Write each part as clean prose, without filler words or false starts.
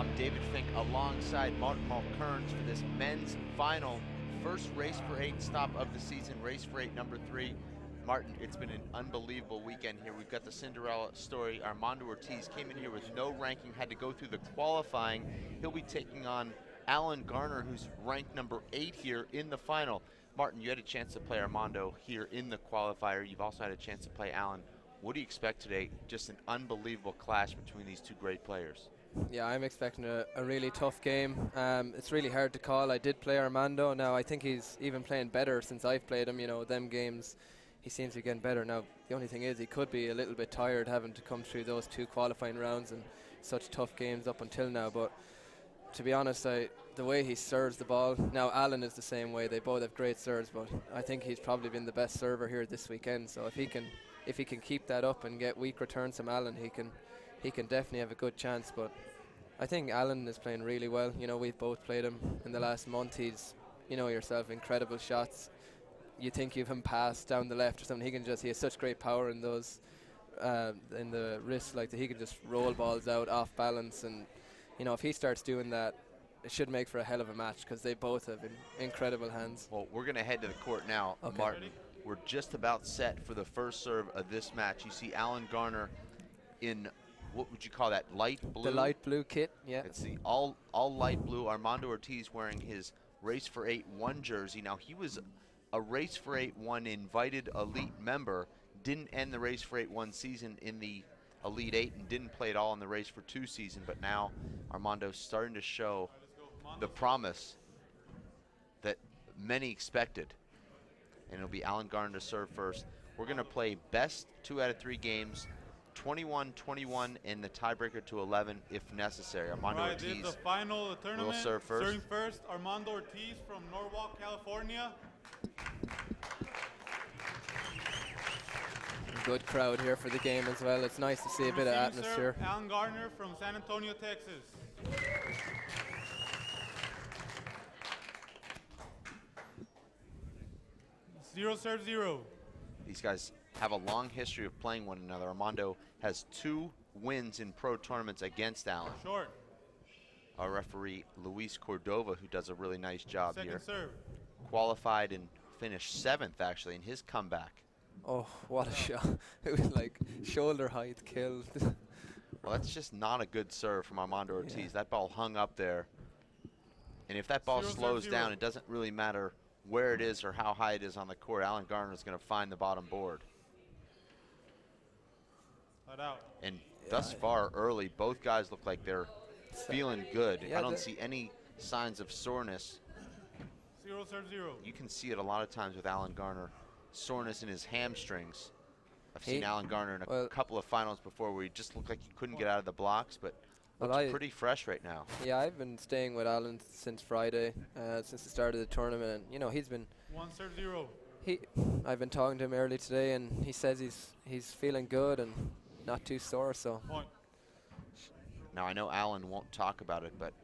I'm David Fink alongside Martin Mulkerns for this men's final. First Race for 8 stop of the season, Race for 8 number 3. Martin, it's been an unbelievable weekend here. We've got the Cinderella story. Armando Ortiz came in here with no ranking, had to go through the qualifying. He'll be taking on Alan Garner, who's ranked number 8 here in the final. Martin, you had a chance to play Armando here in the qualifier. You've also had a chance to play Alan. What do you expect today? Just an unbelievable clash between these two great players. Yeah, I'm expecting a really tough game. It's really hard to call. I did play Armando. Now, I think he's even playing better since I've played him. You know, them games, he seems to be getting better. Now, the only thing is he could be a little bit tired having to come through those 2 qualifying rounds and such tough games up until now. But to be honest, the way he serves the ball, now Alan is the same way. They both have great serves, but I think he's probably been the best server here this weekend. So if he can keep that up and get weak returns from Alan, he can definitely have a good chance. But I think Alan is playing really well. You know, we've both played him in the last month. He's, you know yourself, incredible shots. You think you've him passed down the left or something. He has such great power in those, in the wrist, like that he can just roll balls out off balance. And, you know, if he starts doing that, it should make for a hell of a match because they both have incredible hands. Well, we're going to head to the court now, okay. Martin. We're just about set for the first serve of this match. You see Alan Garner in, what would you call that, light blue? The light blue kit, yeah. It's the all light blue. Armando Ortiz wearing his Race for 8-1 jersey. Now, he was a Race for 8-1 invited elite member, didn't end the Race for 8-1 season in the Elite 8 and didn't play at all in the Race for 2 season, but now Armando's starting to show the promise that many expected. And it'll be Alan Garner to serve first. We're going to play best 2 out of 3 games, 21-21, and the tiebreaker to 11 if necessary. Armando Ortiz this is the final of the tournament. Will serve first. Serving first, Armando Ortiz from Norwalk, California. Good crowd here for the game as well. It's nice to see a bit of atmosphere. Alan Garner from San Antonio, Texas. Zero serve 0. These guys have a long history of playing one another. Armando has 2 wins in pro tournaments against Alan. Short. Our referee, Luis Cordova, who does a really nice job here. Second serve. Qualified and finished 7th, actually, in his comeback. Oh, what a shot. It was like shoulder height killed. Well, that's just not a good serve from Armando Ortiz. Yeah. That ball hung up there. And if that ball slows down, it doesn't really matter where it is or how high it is on the court. Alan Garner is going to find the bottom board. And thus far, early, both guys look like they're feeling good. I don't see any signs of soreness. 0 serve 0. You can see it a lot of times with Alan Garner. Soreness in his hamstrings. I've seen Alan Garner in a couple of finals before where he just looked like he couldn't get out of the blocks, but looks pretty fresh right now. Yeah, I've been staying with Alan since Friday, since the start of the tournament, and you know he's been 1 serve 0. I've been talking to him early today, and he says he's feeling good and not too sore. So point. Now I know Alan won't talk about it, but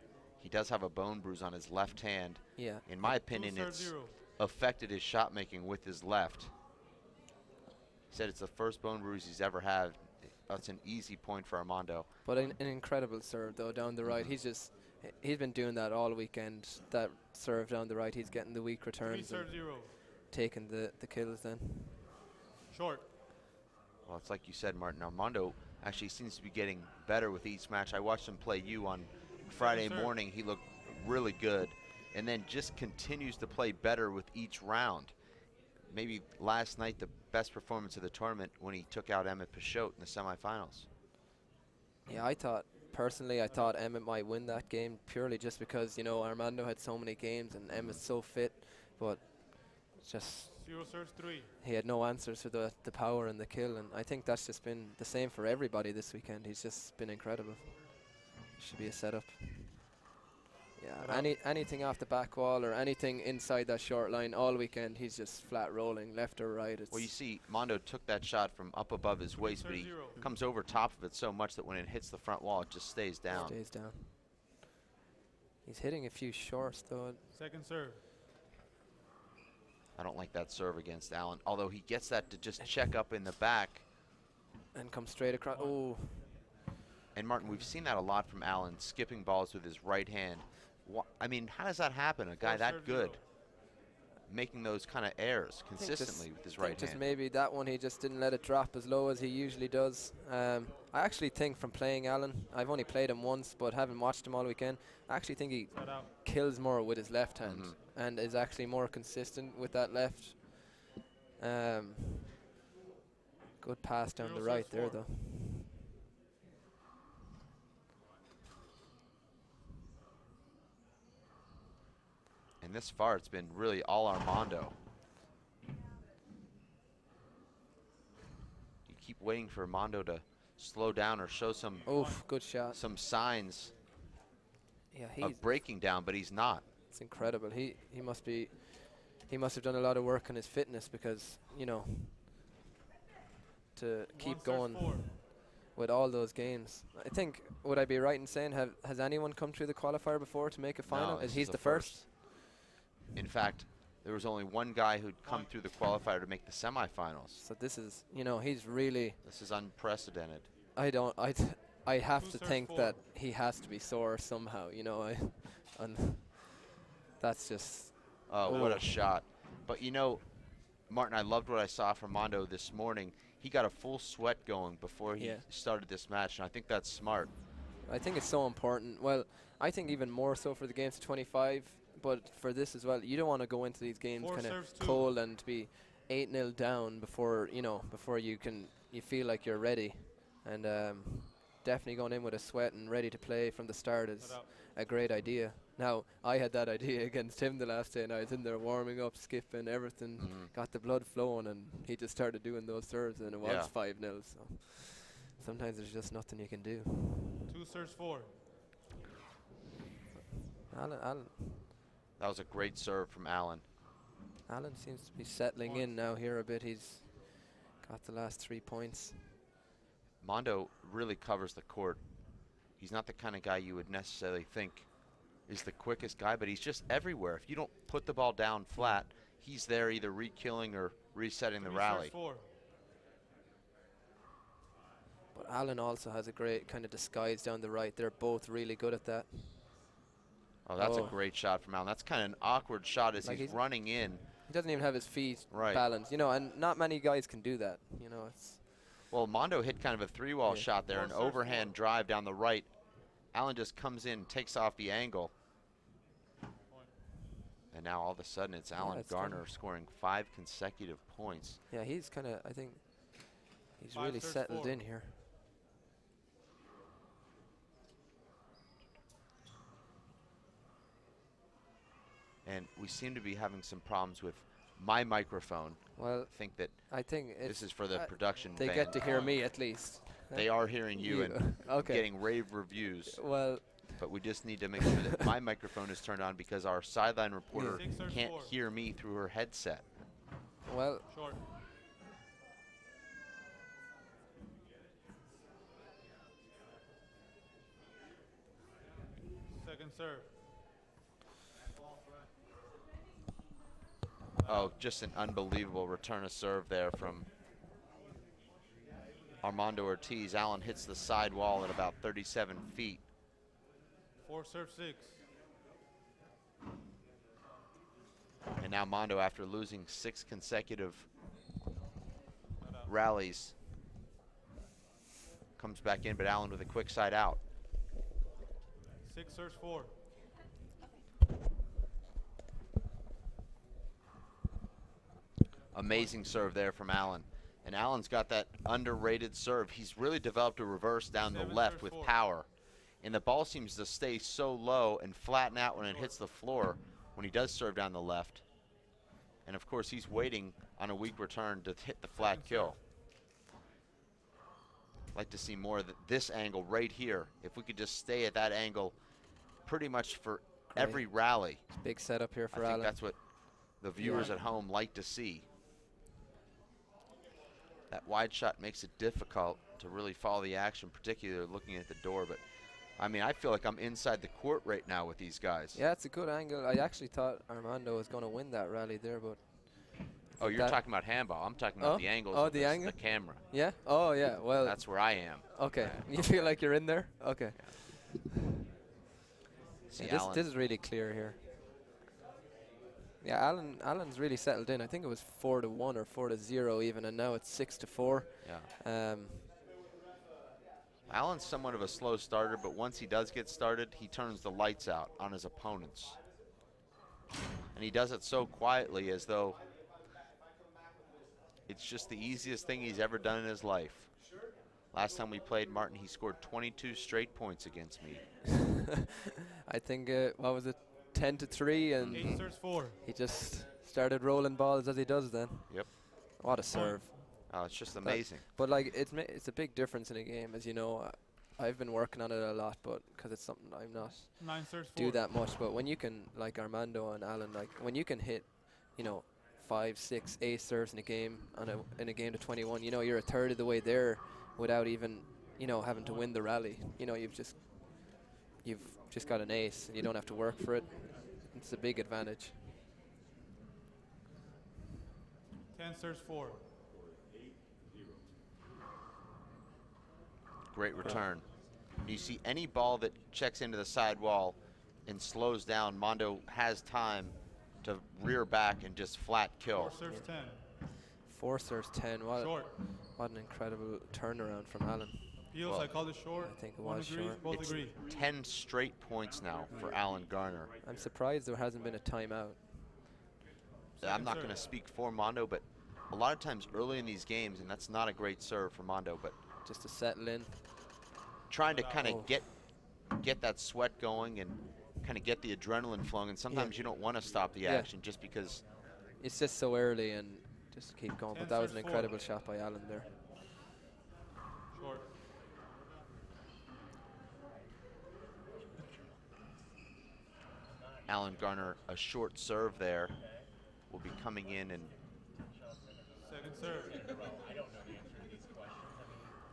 he does have a bone bruise on his left hand. Yeah. In my opinion, it's affected his shot making with his left. He said it's the first bone bruise he's ever had. That's an easy point for Armando. But an incredible serve though down the right. He's been doing that all weekend. That serve down the right, he's getting the weak returns. 3 serve 0. Taking the kills then. Short. Well, it's like you said, Martin. Armando actually seems to be getting better with each match. I watched him play you on Friday morning. He looked really good, and then just continues to play better with each round. Maybe last night the best performance of the tournament when he took out Emmett Peixote in the semifinals. Yeah, personally I thought Emmett might win that game purely just because, you know, Armando had so many games and Emmett's so fit, but just 0 serves 3. He had no answers for the power and the kill, and I think that's just been the same for everybody this weekend. He's just been incredible. Should be a setup. Yeah, anything off the back wall or anything inside that short line all weekend, he's just flat rolling left or right. Well, you see, Mondo took that shot from up above his waist, but he comes over top of it so much that when it hits the front wall, it just stays down. Stays down. He's hitting a few shorts, though. Second serve. I don't like that serve against Allen, although he gets that to just check up in the back. And come straight across. Oh. And Martin, we've seen that a lot from Allen, skipping balls with his right hand. I mean, how does that happen? A guy that good making those kind of errors consistently with his right hand. Just maybe that one he just didn't let it drop as low as he usually does. I actually think from playing Allen, I've only played him once, but having watched him all weekend, I actually think he kills more with his left hand and is actually more consistent with that left. Good pass down the right there, though. And this far, it's been really all Armando. You keep waiting for Armando to slow down or show some good shot. Some signs of breaking down, but he's not. It's incredible. He must have done a lot of work on his fitness because, you know, to keep going with all those games. I think, would I be right in saying, has anyone come through the qualifier before to make a final? No, He's the first? In fact, there was only one guy who'd come through the qualifier to make the semifinals. So this is, you know, he's really... This is unprecedented. I have to think that he has to be sore somehow, you know. And that's just... Oh, what a shot. But, you know, Martin, I loved what I saw from Mondo this morning. He got a full sweat going before he started this match, and I think that's smart. I think it's so important. Well, I think even more so for the games to 25, but for this as well. You don't want to go into these games kind of cold and be 8-0 down before, you know, before you feel like you're ready. And definitely going in with a sweat and ready to play from the start is a great idea. Now, I had that idea against him the last day, and I was in there warming up, skipping, everything, got the blood flowing, and he just started doing those serves, and it was 5-0. So sometimes there's just nothing you can do. 2 serves 4. Allen. That was a great serve from Allen. Allen seems to be settling in now here a bit. He's got the last 3 points. Mondo really covers the court. He's not the kind of guy you would necessarily think is the quickest guy, but he's just everywhere. If you don't put the ball down flat, he's there either re-killing or resetting the rally. But Allen also has a great kind of disguise down the right. They're both really good at that. Oh, that's a great shot from Allen. That's kind of an awkward shot as he's running in. He doesn't even have his feet balanced, you know, and not many guys can do that, you know. Well, Mondo hit kind of a 3-wall shot there, an overhand drive down the right. Allen just comes in, takes off the angle. And now all of a sudden it's Allen Garner scoring 5 consecutive points. Yeah, he's kind of, I think, he's really settled in here. And we seem to be having some problems with my microphone. Well, I think this is for the production They get to hear me at least. They are hearing you and getting rave reviews. Well, but we just need to make sure that my microphone is turned on because our sideline reporter can't hear me through her headset. Well, second serve. Oh, just an unbelievable return of serve there from Armando Ortiz. Allen hits the side wall at about 37 feet. 4 serve 6. And now Mondo, after losing 6 consecutive rallies, comes back in, but Allen with a quick side out. 6 serves 4. Amazing serve there from Allen. And Allen's got that underrated serve. He's really developed a reverse down the left with power. And the ball seems to stay so low and flatten out when it hits the floor when he does serve down the left. And of course, he's waiting on a weak return to hit the flat kill. I'd like to see more of this angle right here. If we could just stay at that angle pretty much for every rally. Big setup here for Allen. I Allen. think that's what the viewers at home like to see. That wide shot makes it difficult to really follow the action, particularly looking at the door. But, I mean, I feel like I'm inside the court right now with these guys. Yeah, it's a good angle. I actually thought Armando was going to win that rally there, but Oh, you're talking about handball. I'm talking about the angles. Oh, of the angle? The camera. Yeah? Oh, yeah. Well, That's where I am. okay. You feel like you're in there? Okay. See, Yeah, Allen. this is really clear here. Yeah, Allen's really settled in. I think it was 4-1 or 4-0 even, and now it's 6-4. Yeah. Allen's somewhat of a slow starter, but once he does get started, he turns the lights out on his opponents. And he does it so quietly, as though it's just the easiest thing he's ever done in his life. Last time we played Martin, he scored 22 straight points against me. I think, what was it, 10-3, and 8 serves 4. he just started rolling balls as he does then. Yep. What a serve. Oh, it's just amazing. But like, it's a big difference in a game, as you know. I've been working on it a lot, but because it's something I'm not 9 serves 4. do that much. But when you can, like Armando and Alan, like when you can hit, 5, 6, 8 serves in a game in a game to 21, you're a third of the way there without even, having to win the rally. You've just got an ace. You don't have to work for it. It's a big advantage. 10 serves 4. Great return. You see any ball that checks into the side wall and slows down, Mondo has time to rear back and just flat kill. 4 serves 10. 4 serves 10. Short. What an incredible turnaround from Alan. Appeals, Well, I called it short. I think it One was agrees, short. both It's agree. 10 straight points now for Alan Garner. I'm surprised there hasn't been a timeout. I'm not going to speak for Mondo, but a lot of times early in these games, and that's not a great serve for Mondo, but Just to settle in. trying to kind of get that sweat going and kind of get the adrenaline flowing, and sometimes you don't want to stop the action just because It's just so early and just keep going. But that was an serves 4. incredible shot by Alan there. Short. Alan Garner, a short serve there, will be coming in, and Second serve. I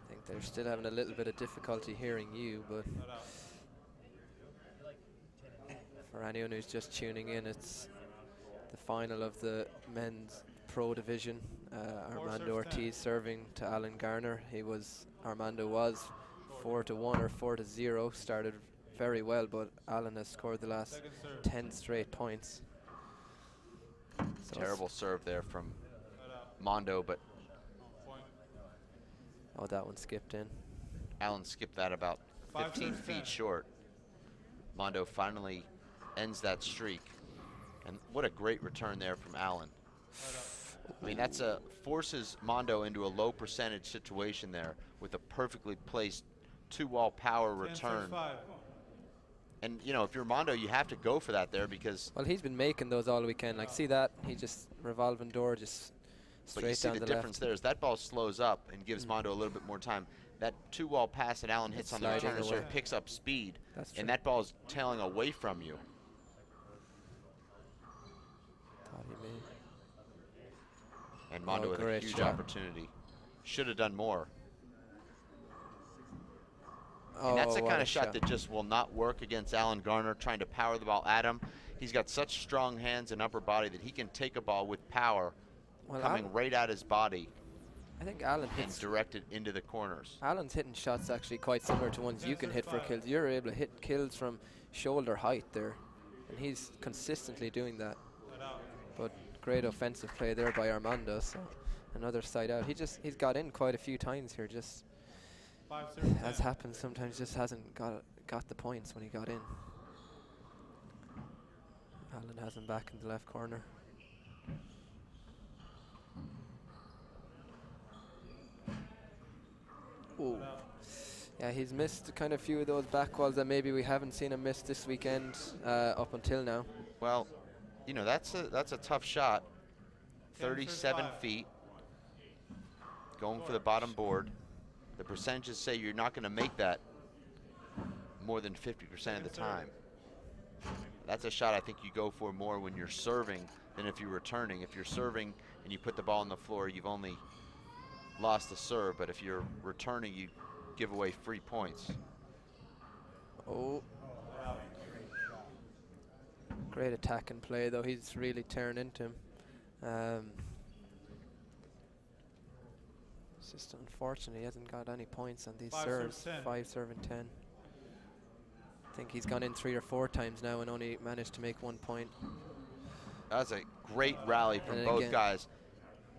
think they're still having a little bit of difficulty hearing you, but Not out. for anyone who's just tuning in, it's the final of the men's pro division. Armando serves 10. Ortiz serving to Alan Garner. Armando was 4-1 or 4-0. Started very well, but Alan has scored the last Second serve. 10 straight points. So terrible serve there from Not out. Mondo, but Point. Oh, that one skipped in. Alan skipped that about 5 15 serves feet 10. short. Mondo finally ends that streak. And what a great return there from Alan. Not out. I mean, that's forces Mondo into a low percentage situation there with a perfectly placed 2-wall power 10 serves return. 5. And, if you're Mondo, you have to go for that there because Well, he's been making those all weekend. Like, see that? He just revolving door, just but you straight see down the the difference left. there is that ball slows up and gives Mondo a little bit more time. That 2-wall pass that Allen hits It's on the sliding return sort of away. picks up speed, That's true. and that ball's tailing away from you. Thought he made. And Mondo with a great huge shot. opportunity. Should have done more. Oh, And that's the what kind a of shot that just will not work against Alan Garner, trying to power the ball at him. He's got such strong hands and upper body that he can take a ball with power Well, coming right at his body I think Alan and hits. direct it into the corners. Alan's hitting shots actually quite similar to ones you can hit for 5. kills. You're able to hit kills from shoulder height there, and he's consistently doing that. Not out. But great offensive play there by Armando. So another side out. He's got in quite a few times here. Just 5 serves 10. as happens sometimes, just hasn't got the points when he got in. Alan has him back in the left corner. Ooh. Not out. Yeah, he's missed kind of few of those back walls that maybe we haven't seen him miss this weekend up until now. Well, that's a tough shot. 10 serves 37 5. feet. Going for the bottom board. The percentages say you're not going to make that more than 50% of the time. That's a shot I think you go for more when you're serving than if you're returning. If you're serving and you put the ball on the floor, you've only lost the serve. But if you're returning, you give away free points. Oh. Great attack and play, though. He's really tearing into him. Just unfortunately, he hasn't got any points on these 5 serves. serve 10. 5 serving 10. I think he's gone in 3 or 4 times now and only managed to make 1 point. That was a great rally from And both again, guys.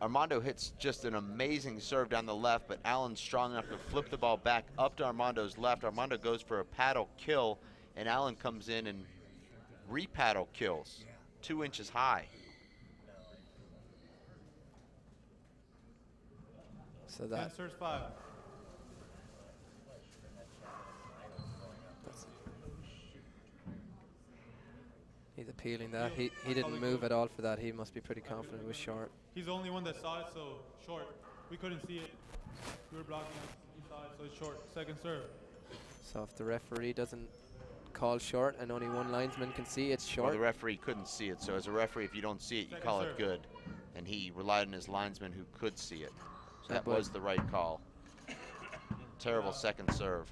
Armando hits just an amazing serve down the left, but Allen's strong enough to flip the ball back up to Armando's left. Armando goes for a paddle kill, and Allen comes in and re-paddle kills, 2 inches high. So that Serves 5. he's appealing that. He didn't move at all for that. He must be pretty confident it was short. He's the only one that saw it, so short. We couldn't see it. We were blocking it. He saw it, so it's short. Second serve. So if the referee doesn't call short and only one linesman can see, it's Well, short. the referee couldn't see it, so as a referee, if you don't see it, you call it good. And he relied on his linesman who could see it. So that was the right call. Terrible second serve.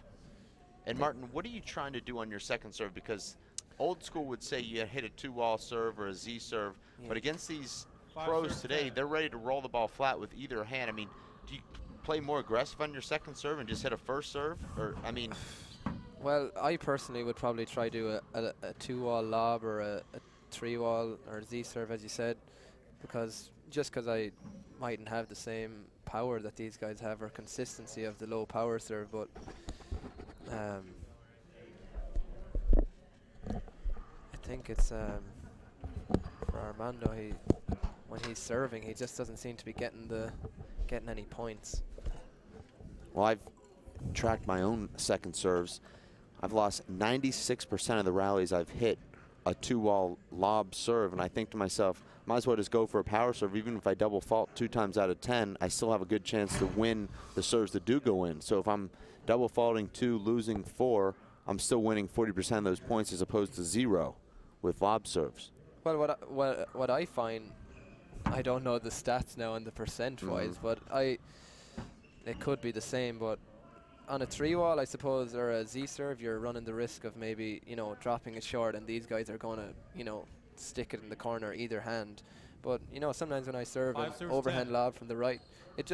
And Martin, what are you trying to do on your second serve? Because old school would say you hit a 2-wall serve or a Z serve, but against these pros today, they're ready to roll the ball flat with either hand. I mean, do you play more aggressive on your second serve and just hit a first serve? Or, I mean... Well, I personally would probably try to do a 2-wall lob or a 3-wall or Z serve, as you said, because I mightn't have the same power that these guys have or consistency of the low power serve, but I think it's for Armando. When he's serving, he just doesn't seem to be getting any points. Well, I've tracked my own second serves. I've lost 96% of the rallies I've hit a 2-wall lob serve, and I think to myself, might as well just go for a power serve. Even if I double fault 2 times out of 10, I still have a good chance to win the serves that do go in. So if I'm double faulting 2, losing 4, I'm still winning 40% of those points as opposed to 0 with lob serves. Well, what I find, I don't know the stats now on the percent-wise, but it could be the same, but on a 3-wall, I suppose, or a Z serve, you're running the risk of maybe, dropping it short, and these guys are going to, stick it in the corner either hand. But, sometimes when I serve an overhand lob from the right, it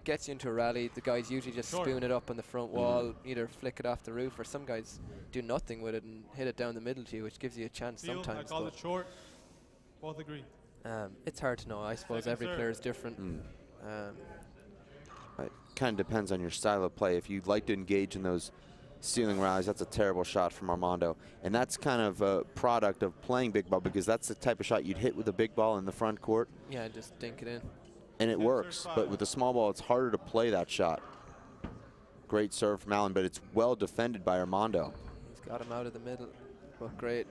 gets you into a rally. The guys usually just spoon it up on the front wall, either flick it off the roof, or some guys do nothing with it and hit it down the middle to you, which gives you a chance sometimes. I call it short. Both agree. It's hard to know. I suppose every player is different. It kind of depends on your style of play. If you'd like to engage in those ceiling rallies, that's a terrible shot from Armando. And that's kind of a product of playing big ball, because that's the type of shot you'd hit with a big ball in the front court. Yeah, just dink it in. And it works, but with the small ball, it's harder to play that shot. Great serve from Allen, but it's well defended by Armando. He's got him out of the middle, but great.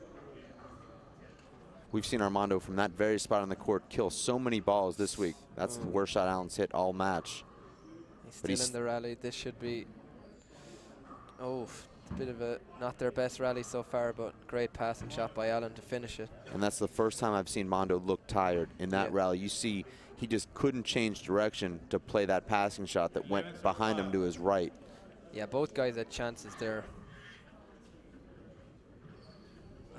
We've seen Armando from that very spot on the court kill so many balls this week. That's the worst shot Allen's hit all match. He's still in the rally. This should be, a bit of a, not their best rally so far, but great passing shot by Allen to finish it. And that's the first time I've seen Mondo look tired in that rally. You see he just couldn't change direction to play that passing shot that went behind him to his right. Yeah, both guys had chances there.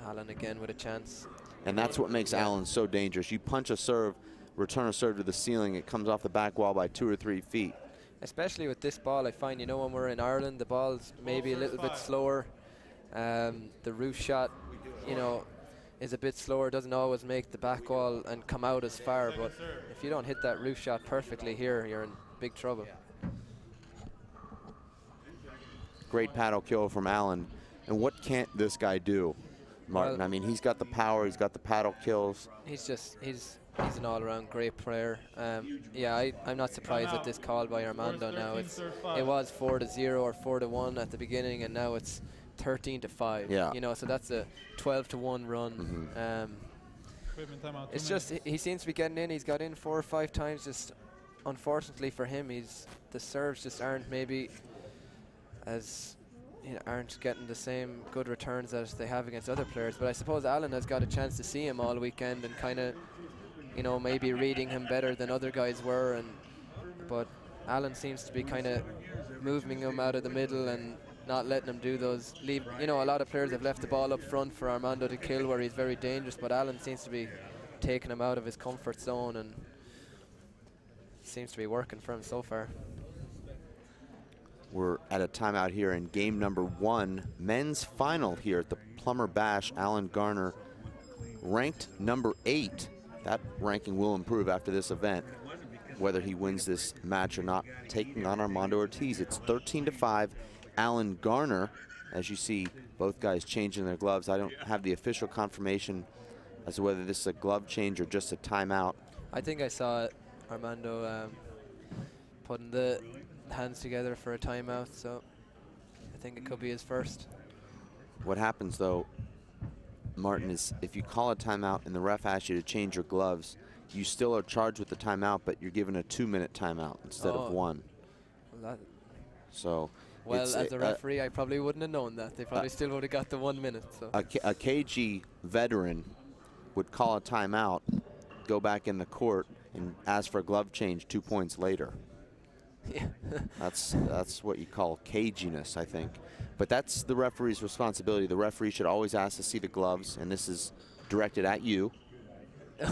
Allen again with a chance. And that's what makes Allen so dangerous. You punch a serve, return a serve to the ceiling, it comes off the back wall by 2 or 3 feet. Especially with this ball, I find, when we're in Ireland, the ball's maybe a little bit slower. The roof shot, is a bit slower, doesn't always make the back wall and come out as far. But if you don't hit that roof shot perfectly here, you're in big trouble. Great paddle kill from Allen. And what can't this guy do, Martin? Well, I mean, he's got the power, he's got the paddle kills. He's an all-around great player. I'm not surprised at this call by Armando now. It was 4-0 or 4-1 at the beginning, and now it's 13-5. Yeah. So that's a 12-1 run. It's just he seems to be getting in. He's got in 4 or 5 times. Just unfortunately for him, the serves just aren't maybe as aren't getting the same good returns as they have against other players. But I suppose Allen has got a chance to see him all weekend and kind of, maybe reading him better than other guys were. But Allen seems to be kind of moving him out of the middle and not letting him do those. A lot of players have left the ball up front for Armando to kill where he's very dangerous, but Allen seems to be taking him out of his comfort zone and seems to be working for him so far. We're at a timeout here in game number 1, men's final here at the Plummer Bash. Alan Garner, ranked number 8. That ranking will improve after this event, whether he wins this match or not, taking on Armando Ortiz. It's 13-5. Alan Garner, as you see, both guys changing their gloves. I don't have the official confirmation as to whether this is a glove change or just a timeout. I think I saw Armando putting the hands together for a timeout, so I think it could be his first. What happens though, Martin, is if you call a timeout and the ref asks you to change your gloves, you still are charged with the timeout, but you're given a 2-minute timeout instead of 1. Well, so. Well, as a referee, I probably wouldn't have known that. They probably still would have got the 1 minute. So. A KG veteran would call a timeout, go back in the court, and ask for a glove change 2 points later. Yeah. That's what you call caginess, I think. But that's the referee's responsibility. The referee should always ask to see the gloves, and this is directed at you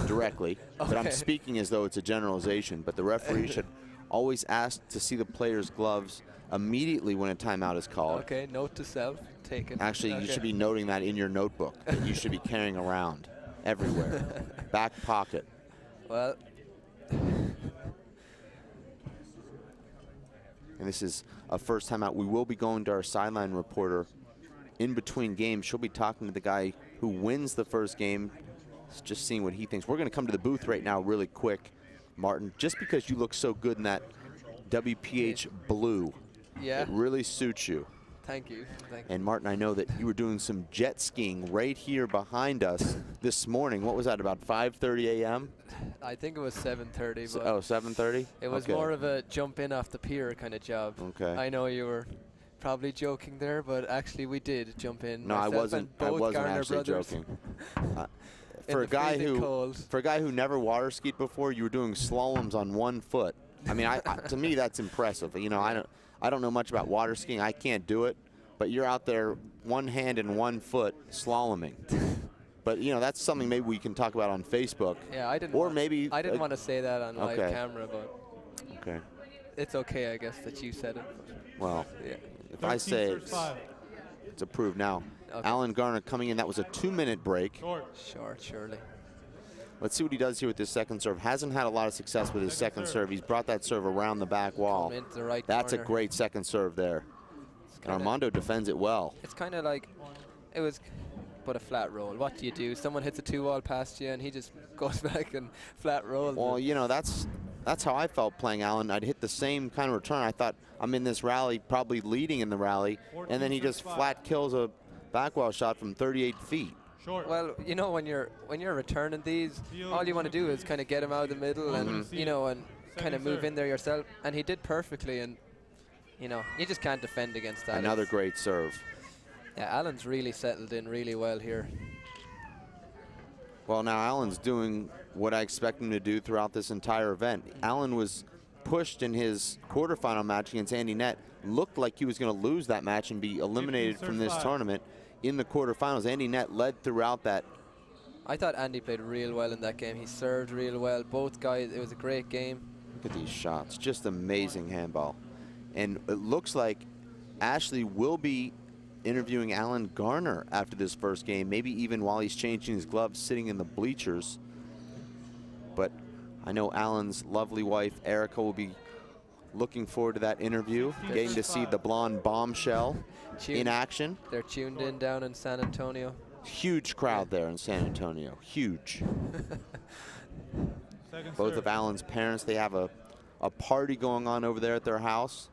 directly. Okay. But I'm speaking as though it's a generalization. But the referee should always ask to see the player's gloves immediately when a timeout is called. Okay, note to self, take it. Actually, okay. You should be noting that in your notebook that you should be carrying around everywhere. Back pocket. Well. And this is a first time out. We will be going to our sideline reporter in between games. She'll be talking to the guy who wins the first game, just seeing what he thinks. We're going to come to the booth right now really quick, Martin, just because you look so good in that WPH blue. Yeah. It really suits you. Thank you. Thank And Martin, I know that you were doing some jet skiing right here behind us this morning. What was that, about 5:30 a.m.? I think it was 7:30. So, oh, 7:30? It was more of a jump in off the pier kind of job. Okay. I know you were probably joking there, but actually we did jump in. No, I wasn't. I wasn't Garner actually brothers. joking. For a guy who never water skied before, you were doing slaloms on 1 foot. I mean, to me that's impressive. You know, I don't know much about water skiing. I can't do it, but you're out there 1 hand and 1 foot slaloming. But you know, that's something maybe we can talk about on Facebook. Yeah, I didn't. Or want, maybe I didn't want to say that on live okay. camera, but okay. It's okay, I guess, that you said it. Well, yeah. If I say it's approved now. Okay. Alan Garner coming in. That was a 2-minute break. Short, surely. Let's see what he does here with this second serve. Hasn't had a lot of success with his second serve. He's brought that serve around the back wall. Into the right That's corner. a great second serve there. And Armando defends it well. It's kind of like it was but a flat roll. What do you do? Someone hits a 2-wall past you and he just goes back and flat rolls. Well, you know, that's how I felt playing Alan. I'd hit the same kind of return. I thought I'm in this rally, probably leading in the rally, and then he just flat kills a back wall shot from 38 feet. Well, you know, when you're returning these, all you want to do is kind of get him out of the middle and, you know, and kind of move in there yourself. And he did perfectly, and, you know, you just can't defend against that. Another great serve. Yeah, Alan's really settled in really well here. Well, now Alan's doing what I expect him to do throughout this entire event. Alan was pushed in his quarterfinal match against Andy Nett. Looked like he was going to lose that match and be eliminated from this tournament. In the quarterfinals, Andy Nett led throughout that. I thought Andy played real well in that game. He served real well. Both guys, it was a great game. Look at these shots, just amazing handball. And it looks like Ashley will be interviewing Alan Garner after this first game, maybe even while he's changing his gloves, sitting in the bleachers. But I know Alan's lovely wife, Erica, will be looking forward to that interview, getting to see the blonde bombshell in action. They're tuned in down in San Antonio. Huge crowd there in San Antonio, huge. Both of Alan's parents, they have a party going on over there at their house.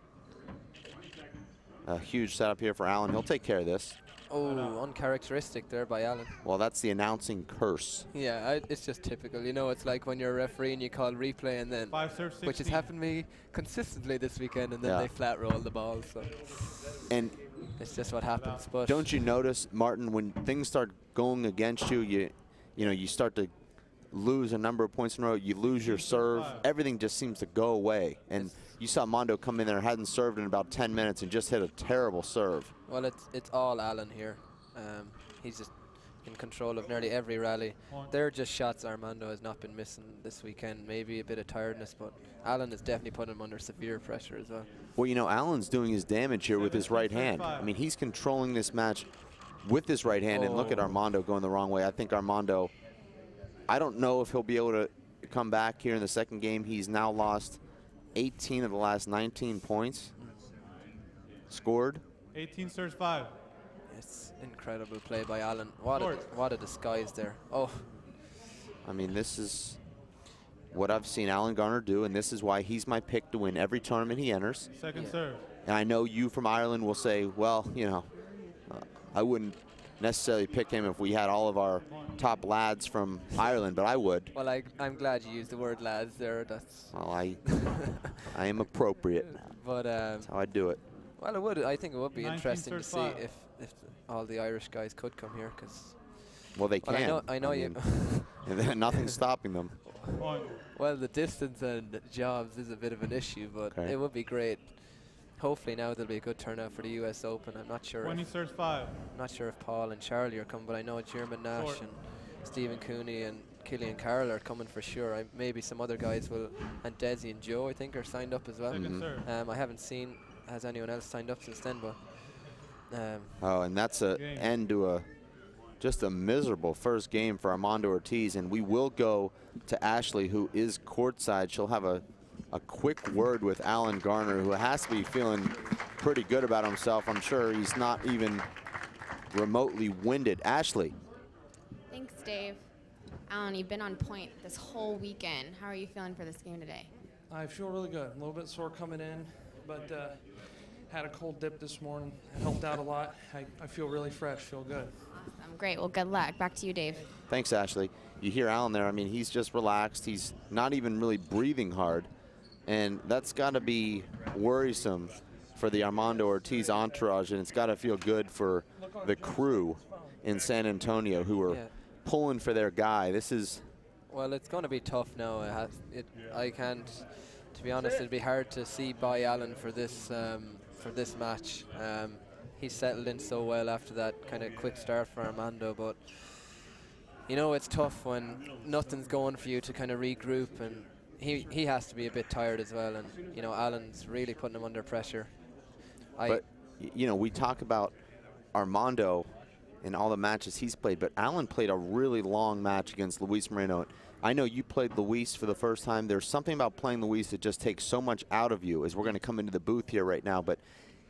A huge setup here for Alan. He'll take care of this. Oh, uncharacteristic there by Alan. Well, that's the announcing curse. Yeah, it's just typical. You know, it's like when you're a referee and you call replay and then, which has happened to me consistently this weekend, and then they flat roll the ball. So, and it's just what happens. But don't you notice, Martin, when things start going against you, you know, you start to lose a number of points in a row, you lose your serve, everything just seems to go away. And you saw Mondo come in there, hadn't served in about 10 minutes and just hit a terrible serve. Well, it's all Alan here. He's just in control of nearly every rally. They're just shots Armando has not been missing this weekend. Maybe a bit of tiredness, but Alan is definitely putting him under severe pressure as well. Well, you know, Alan's doing his damage here with his right hand. I mean, he's controlling this match with his right hand, and look at Armando going the wrong way. I think Armando, I don't know if he'll be able to come back here in the second game. He's now lost 18 of the last 19 points scored. 18 serves 5. It's incredible play by Alan. What a disguise there. Oh. I mean, this is what I've seen Alan Garner do, and this is why he's my pick to win every tournament he enters. Second serve. And I know you from Ireland will say, well, you know, I wouldn't necessarily pick him if we had all of our top lads from Ireland, but I would. Well, I'm glad you used the word lads there. That's well, I am appropriate. But that's how I do it. Well, I think it would be interesting to see if all the Irish guys could come here, because. Well, they can. Well, I know you. And nothing's stopping them. Well, the distance and jobs is a bit of an issue, but it would be great. Hopefully now there'll be a good turnout for the US Open. I'm not sure. 20 serves 5. I'm not sure if Paul and Charlie are coming, but I know German Nash and Stephen Cooney and Killian Carroll are coming for sure. Maybe some other guys will, and Desi and Joe I think are signed up as well. I haven't seen has anyone else signed up since then, but. Oh, and that's an end to just a miserable first game for Armando Ortiz, and we will go to Ashley, who is courtside. She'll have a quick word with Alan Garner, who has to be feeling pretty good about himself. I'm sure he's not even remotely winded. Ashley. Thanks, Dave. Alan, you've been on point this whole weekend. How are you feeling for this game today? I feel really good. A little bit sore coming in, but had a cold dip this morning. It helped out a lot. I feel really fresh, feel good. Awesome, great. Well, good luck. Back to you, Dave. Thanks, Ashley. You hear Alan there. I mean, he's just relaxed. He's not even really breathing hard. And that's got to be worrisome for the Armando Ortiz entourage, and it's got to feel good for the crew in San Antonio who are pulling for their guy. This is... Well, it's going to be tough now. I can't... To be honest, it'd be hard to see by Alan for this match. He settled in so well after that kind of quick start for Armando, but you know it's tough when nothing's going for you to kind of regroup, and he has to be a bit tired as well, and you know Alan's really putting him under pressure. But you know, we talk about Armando in all the matches he's played, but Alan played a really long match against Luis Moreno. I know you played Luis for the first time. There's something about playing Luis that just takes so much out of you, as we're going to come into the booth here right now, but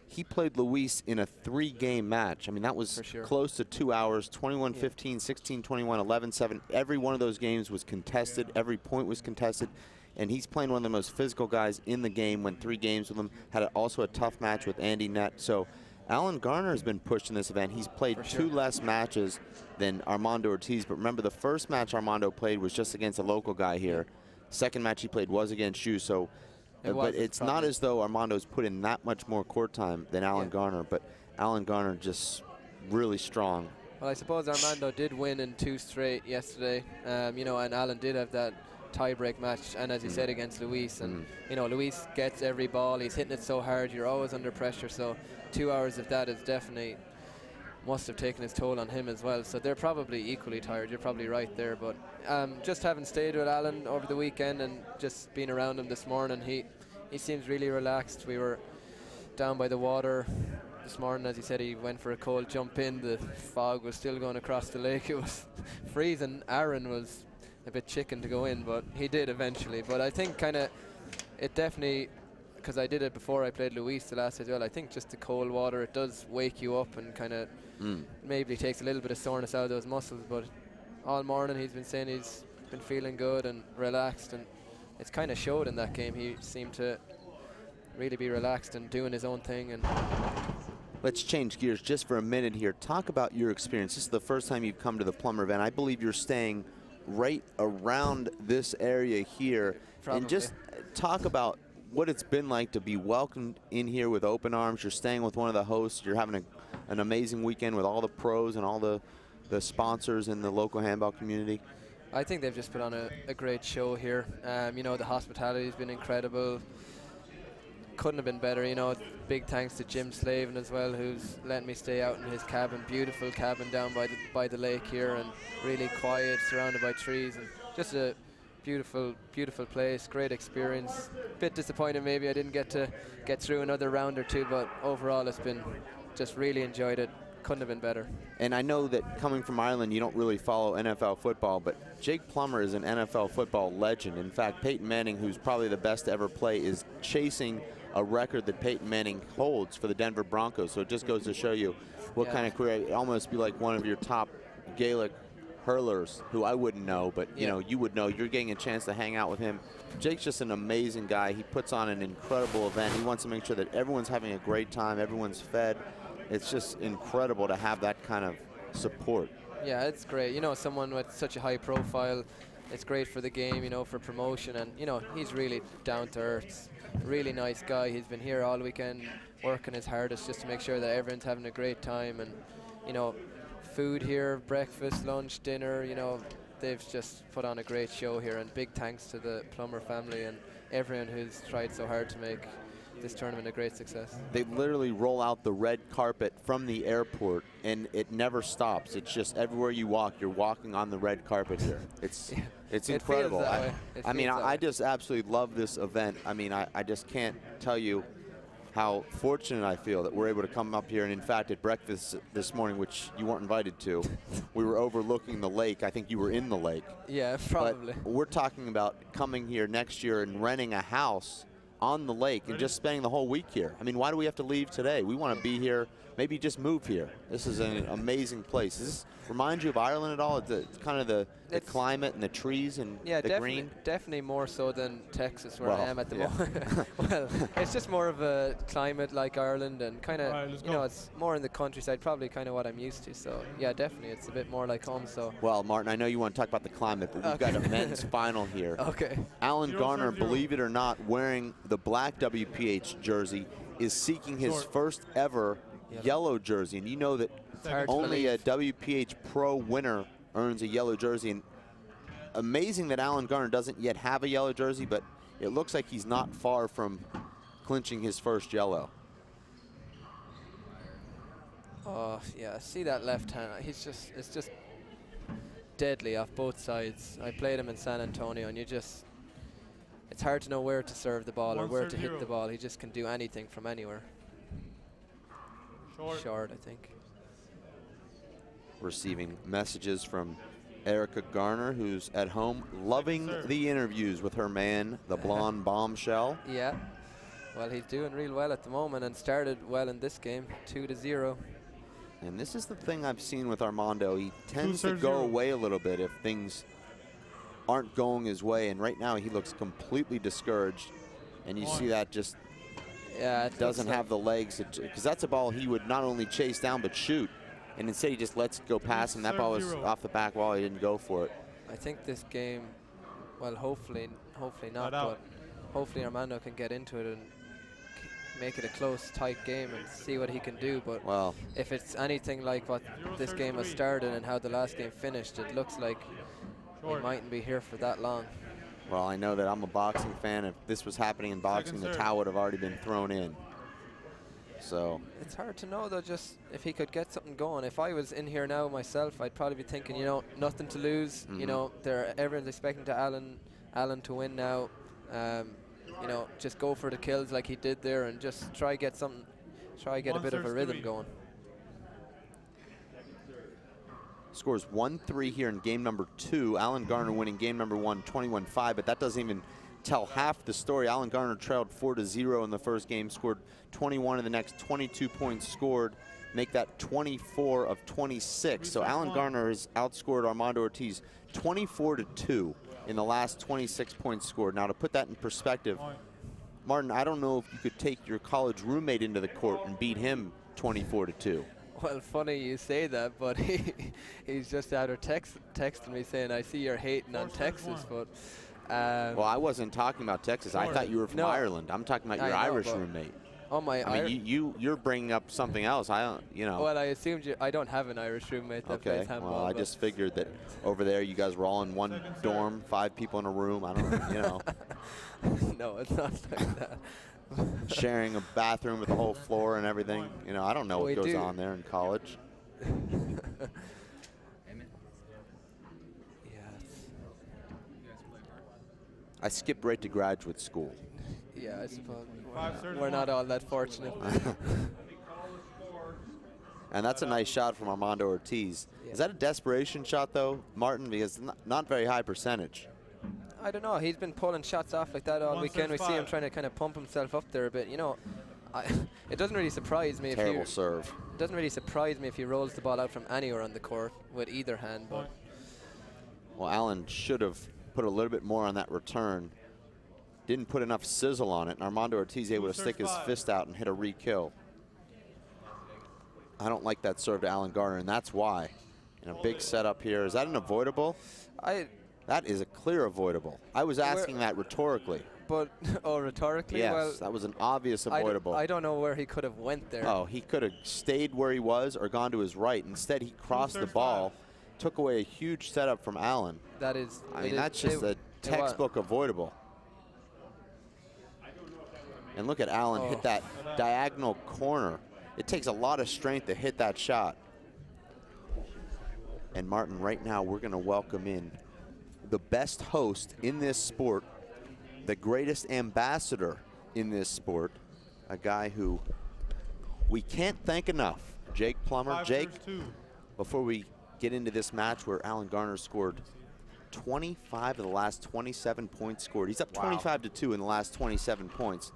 he played Luis in a 3-game match. I mean, that was close to 2 hours, 21-15, 16-21, 11-7. Every one of those games was contested. Every point was contested. And he's playing one of the most physical guys in the game, went 3 games with him, had also a tough match with Andy Nett. So Alan Garner has been pushed in this event. He's played 2 less matches than Armando Ortiz. But remember, the first match Armando played was just against a local guy here. Second match he played was against you. So, but it's not as though Armando's put in that much more court time than Alan Garner. But Alan Garner just really strong. Well, I suppose Armando did win in 2 straight yesterday. You know, and Alan did have that tie-break match, and as you said, against Luis, and you know Luis gets every ball, he's hitting it so hard, you're always under pressure, so 2 hours of that is definitely must have taken its toll on him as well, so they're probably equally tired. You're probably right there, but just having stayed with Alan over the weekend and just being around him this morning, he seems really relaxed. We were down by the water this morning, as he said, he went for a cold jump in, the fog was still going across the lake, it was freezing. Aaron was a bit chicken to go in, but he did eventually. But I think kind of it definitely, because I did it before I played Luis the last as well, I think just the cold water, it does wake you up and kind of maybe takes a little bit of soreness out of those muscles. But all morning he's been saying he's been feeling good and relaxed, and it's kind of showed in that game. He seemed to really be relaxed and doing his own thing. And let's change gears just for a minute here. Talk about your experience. This is the first time you've come to the Plummer event. I believe you're staying right around this area here. Probably. And just talk about what it's been like to be welcomed in here with open arms. You're staying with one of the hosts. You're having an amazing weekend with all the pros and all the sponsors in the local handball community. I think they've just put on a great show here. You know, the hospitality has been incredible. couldn't have been better. You know, big thanks to Jim Slavin as well, who's letting me stay out in his cabin, beautiful cabin down by the lake here, and really quiet, surrounded by trees, and just a beautiful place, great experience. Bit disappointed maybe I didn't get to get through another round or two, but overall it's been just really enjoyed it. Couldn't have been better. And I know that coming from Ireland, you don't really follow NFL football, but Jake Plummer is an NFL football legend. In fact, Peyton Manning, who's probably the best to ever play, is chasing a record that Peyton Manning holds for the Denver Broncos. So it just goes to show you what kind of career. It'd almost be like one of your top Gaelic hurlers, who I wouldn't know, but you know, you would know. You're getting a chance to hang out with him. Jake's just an amazing guy. He puts on an incredible event. He wants to make sure that everyone's having a great time, everyone's fed. It's just incredible to have that kind of support. Yeah, it's great. You know, someone with such a high profile, it's great for the game, you know, for promotion. And, you know, he's really down to earth. Really nice guy. He's been here all weekend working his hardest just to make sure that everyone's having a great time. And, you know, food here, breakfast, lunch, dinner, you know, they've just put on a great show here. And big thanks to the Plummer family and everyone who's tried so hard to make this tournament a great success. They literally roll out the red carpet from the airport, and it never stops. It's just everywhere you walk, you're walking on the red carpet here. It's it's incredible. I mean, I just absolutely love this event. I mean, I just can't tell you how fortunate I feel that we're able to come up here. And in fact, at breakfast this morning, which you weren't invited to, we were overlooking the lake. I think you were in the lake. Yeah, probably. But we're talking about coming here next year and renting a house on the lake and just spending the whole week here. I mean, why do we have to leave today? We want to be here, maybe just move here. This is an amazing place. Does this remind you of Ireland at all? It's kind of the climate and the trees and the green? Definitely more so than Texas, where I am at the moment. Well, it's just more of a climate like Ireland, and kind of, you know, it's more in the countryside, probably kind of what I'm used to. So, yeah, definitely, it's a bit more like home. So. Well, Martin, I know you want to talk about the climate, but we've got a men's final here. Okay. Alan Garner, believe it or not, wearing the black WPH jersey, is seeking his first ever yellow jersey. And you know that only a WPH Pro winner earns a yellow jersey. And amazing that Alan Garner doesn't yet have a yellow jersey, but it looks like he's not far from clinching his first yellow. Oh, yeah, see that left hand. It's just deadly off both sides. I played him in San Antonio, and it's hard to know where to serve the ball or where to hit the ball. He just can do anything from anywhere. Short, I think. Receiving messages from Erica Garner, who's at home loving the interviews with her man, the blonde bombshell. Yeah. Well, he's doing real well at the moment and started well in this game, 2-0. And this is the thing I've seen with Armando. He tends to go away a little bit if things aren't going his way. And right now he looks completely discouraged. And you see that just doesn't have the legs, because that's a ball he would not only chase down but shoot. And instead he just lets it go past him. That ball was off the back wall. He didn't go for it. I think this game, well, hopefully not, but hopefully Armando can get into it and make it a close, tight game and see what he can do. But if it's anything like what this game has started and how the last game finished, it looks like he mightn't be here for that long. Well, I know that I'm a boxing fan. If this was happening in boxing, the towel would have already been thrown in. So it's hard to know, though, just if he could get something going. If I was in here now myself, I'd probably be thinking, you know, nothing to lose. You know, everyone's expecting Alan to win now. You know, just go for the kills like he did there and just try get a bit of a rhythm going. Scores 1-3 here in game number 2. Alan Garner winning game number 1, 21-5, but that doesn't even tell half the story. Alan Garner trailed 4-0 in the first game, scored 21 in the next, 22 points scored, make that 24 of 26. So Alan Garner has outscored Armando Ortiz 24-2 in the last 26 points scored. Now, to put that in perspective, Martin, I don't know if you could take your college roommate into the court and beat him 24-2. Well, funny you say that, but he's just out of texting me saying, I see you're hating on Texas, but... well, I wasn't talking about Texas. I thought you were from Ireland. I'm talking about your Irish roommate. Oh my! I mean, you're bringing up something else. I don't, you know. Well, I assumed I don't have an Irish roommate that plays handball. Well, I just figured that over there you guys were all in one dorm, 5 people in a room. I don't, you know. No, it's not like that. Sharing a bathroom with the whole floor and everything. You know, I don't know what goes on there in college. I skipped right to graduate school. Yeah, I suppose. We're not all that fortunate. And that's a nice shot from Armando Ortiz. Yeah. Is that a desperation shot, though, Martin? Because not very high percentage. I don't know. He's been pulling shots off like that all weekend. We see him trying to kind of pump himself up there a bit. You know, it doesn't really surprise me. Terrible serve. It doesn't really surprise me if he rolls the ball out from anywhere on the court with either hand. But well, Allen should have put a little bit more on that return. Didn't put enough sizzle on it, and Armando Ortiz able to stick his fist out and hit a re-kill. I don't like that serve to Alan Garner, and that's why. In a big setup here. Is that an avoidable? That is a clear avoidable. I was asking that rhetorically. But, oh, rhetorically? Yes, well, that was an obvious avoidable. I don't know where he could have went there. Oh, he could have stayed where he was or gone to his right. Instead, he crossed the ball, took away a huge setup from Allen. That is... I mean, that's just a textbook avoidable. And look at Allen hit that diagonal corner. It takes a lot of strength to hit that shot. And Martin, right now we're going to welcome in the best host in this sport, the greatest ambassador in this sport, a guy who we can't thank enough, Jake Plummer. Jake, before we get into this match where Alan Garner scored 25 of the last 27 points scored. He's up 25-2 in the last 27 points.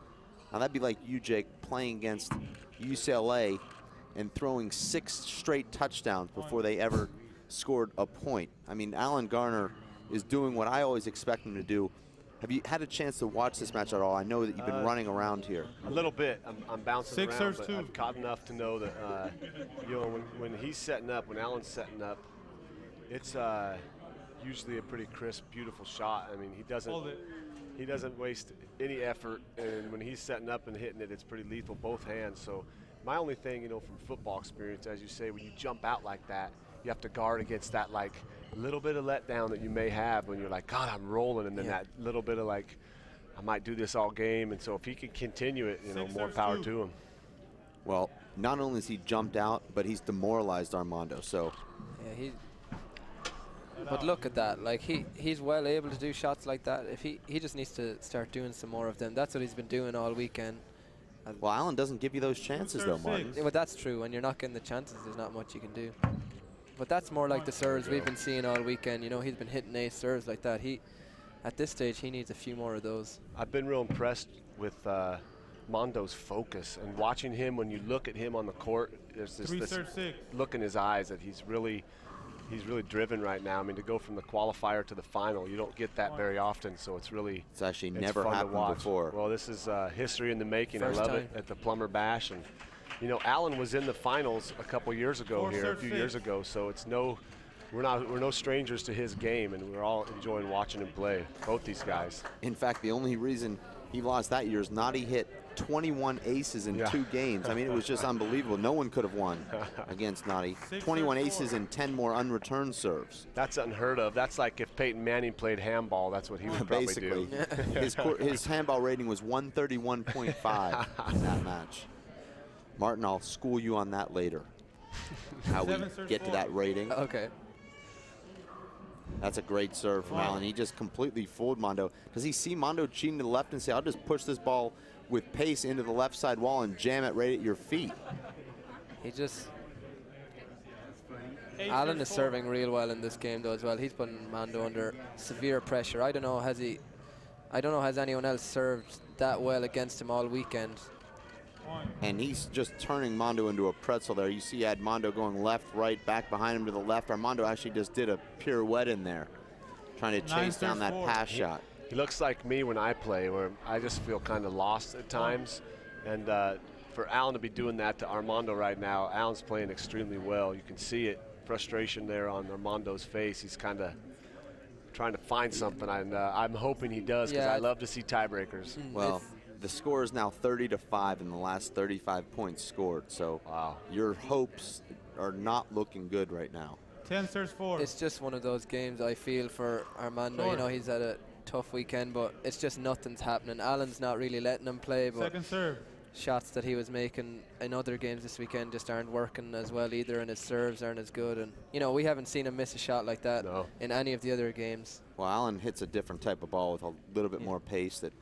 Now that'd be like you, Jake, playing against UCLA and throwing 6 straight touchdowns before they ever scored a point. I mean, Alan Garner is doing what I always expect him to do. Have you had a chance to watch this match at all? I know that you've been running around here. A little bit. I'm bouncing around, but I've caught enough to know that, you know, when he's setting up, when Alan's setting up, it's usually a pretty crisp, beautiful shot. I mean, he doesn't waste any effort, and when he's setting up and hitting it, it's pretty lethal, both hands. So my only thing, you know, from football experience, as you say, when you jump out like that, you have to guard against that, like, little bit of letdown that you may have when you're like, God, I'm rolling, and then that little bit of like, I might do this all game. And so if he can continue it, you know, more power to him. Well, not only has he jumped out, but he's demoralized Armando. So yeah, but look at that. Like he's well able to do shots like that. If he just needs to start doing some more of them. That's what he's been doing all weekend. Well, Allen doesn't give you those chances though, Martin. Yeah, well, that's true. When you're not getting the chances, there's not much you can do. But that's more like the serves we've been seeing all weekend. You know, he's been hitting ace serves like that. At this stage, he needs a few more of those. I've been real impressed with Mondo's focus and watching him. When you look at him on the court, there's this look in his eyes that he's really driven right now. I mean, to go from the qualifier to the final, you don't get that very often. So it's actually never happened before. Well, this is history in the making. I love it at the Plummer Bash. And you know, Allen was in the finals a couple years ago a few years ago, so it's we're no strangers to his game, and we're all enjoying watching him play, both these guys. In fact, the only reason he lost that year is Noddy hit 21 aces in 2 games. I mean, it was just unbelievable. No one could have won against Noddy. 21 aces and 10 more unreturned serves. That's unheard of. That's like if Peyton Manning played handball, that's what he would probably do. his handball rating was 131.5 in that match. Martin, I'll school you on that later, how we get to that rating. Okay. That's a great serve from Allen. He just completely fooled Mondo. Does he see Mondo cheating to the left and say, I'll just push this ball with pace into the left side wall and jam it right at your feet? Allen is serving real well in this game though as well. He's putting Mondo under severe pressure. I don't know, has anyone else served that well against him all weekend? And he's just turning Mondo into a pretzel there. You see he had Mondo going left, right, back behind him to the left. Armando actually just did a pirouette in there, trying to chase down that pass shot. He looks like me when I play, where I just feel kind of lost at times. And for Allen to be doing that to Armando right now, Allen's playing extremely well. You can see it, frustration there on Armando's face. He's kind of trying to find something, and I'm hoping he does, because I love to see tiebreakers. Well, the score is now 30-5 in the last 35 points scored. So wow, your hopes are not looking good right now. 10 serves 4. It's just one of those games I feel for Armando. Sure. You know, he's had a tough weekend, but it's just nothing's happening. Alan's not really letting him play, but Second serve. shots that he was making in other games this weekend just aren't working as well either, and his serves aren't as good. And, you know, we haven't seen him miss a shot like that in any of the other games. Well, Alan hits a different type of ball with a little bit more pace that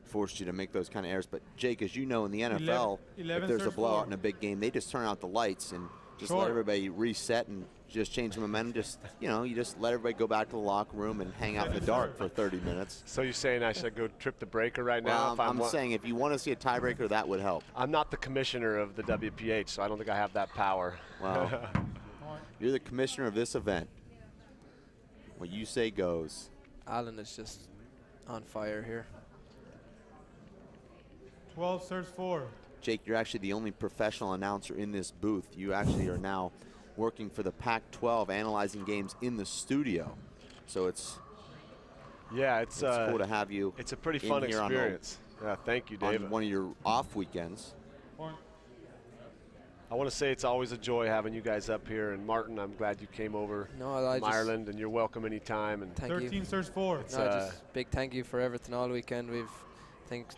forced you to make those kind of errors. But, Jake, as you know, in the NFL, 11 if there's a serves blowout 4. in a big game, they just turn out the lights and just Short. let everybody reset and just change the momentum. Just, you know, you just let everybody go back to the locker room and hang out in the dark for 30 minutes. So you're saying I should go trip the breaker right now? Well, If I'm saying if you want to see a tiebreaker, that would help. I'm not the commissioner of the WPH, so I don't think I have that power. Wow. You're the commissioner of this event. What you say goes. Alan is just on fire here. 12 serves 4. Jake, you're actually the only professional announcer in this booth. You actually are now working for the Pac-12, analyzing games in the studio. So it's it's cool to have you. It's a pretty fun experience. Yeah, thank you, David. On one of your off weekends. Point. I want to say it's always a joy having you guys up here. And Martin, I'm glad you came over from Ireland, and you're welcome anytime. And Thank 13 you. serves 4. No, just big thank you for everything all weekend. We've, I think,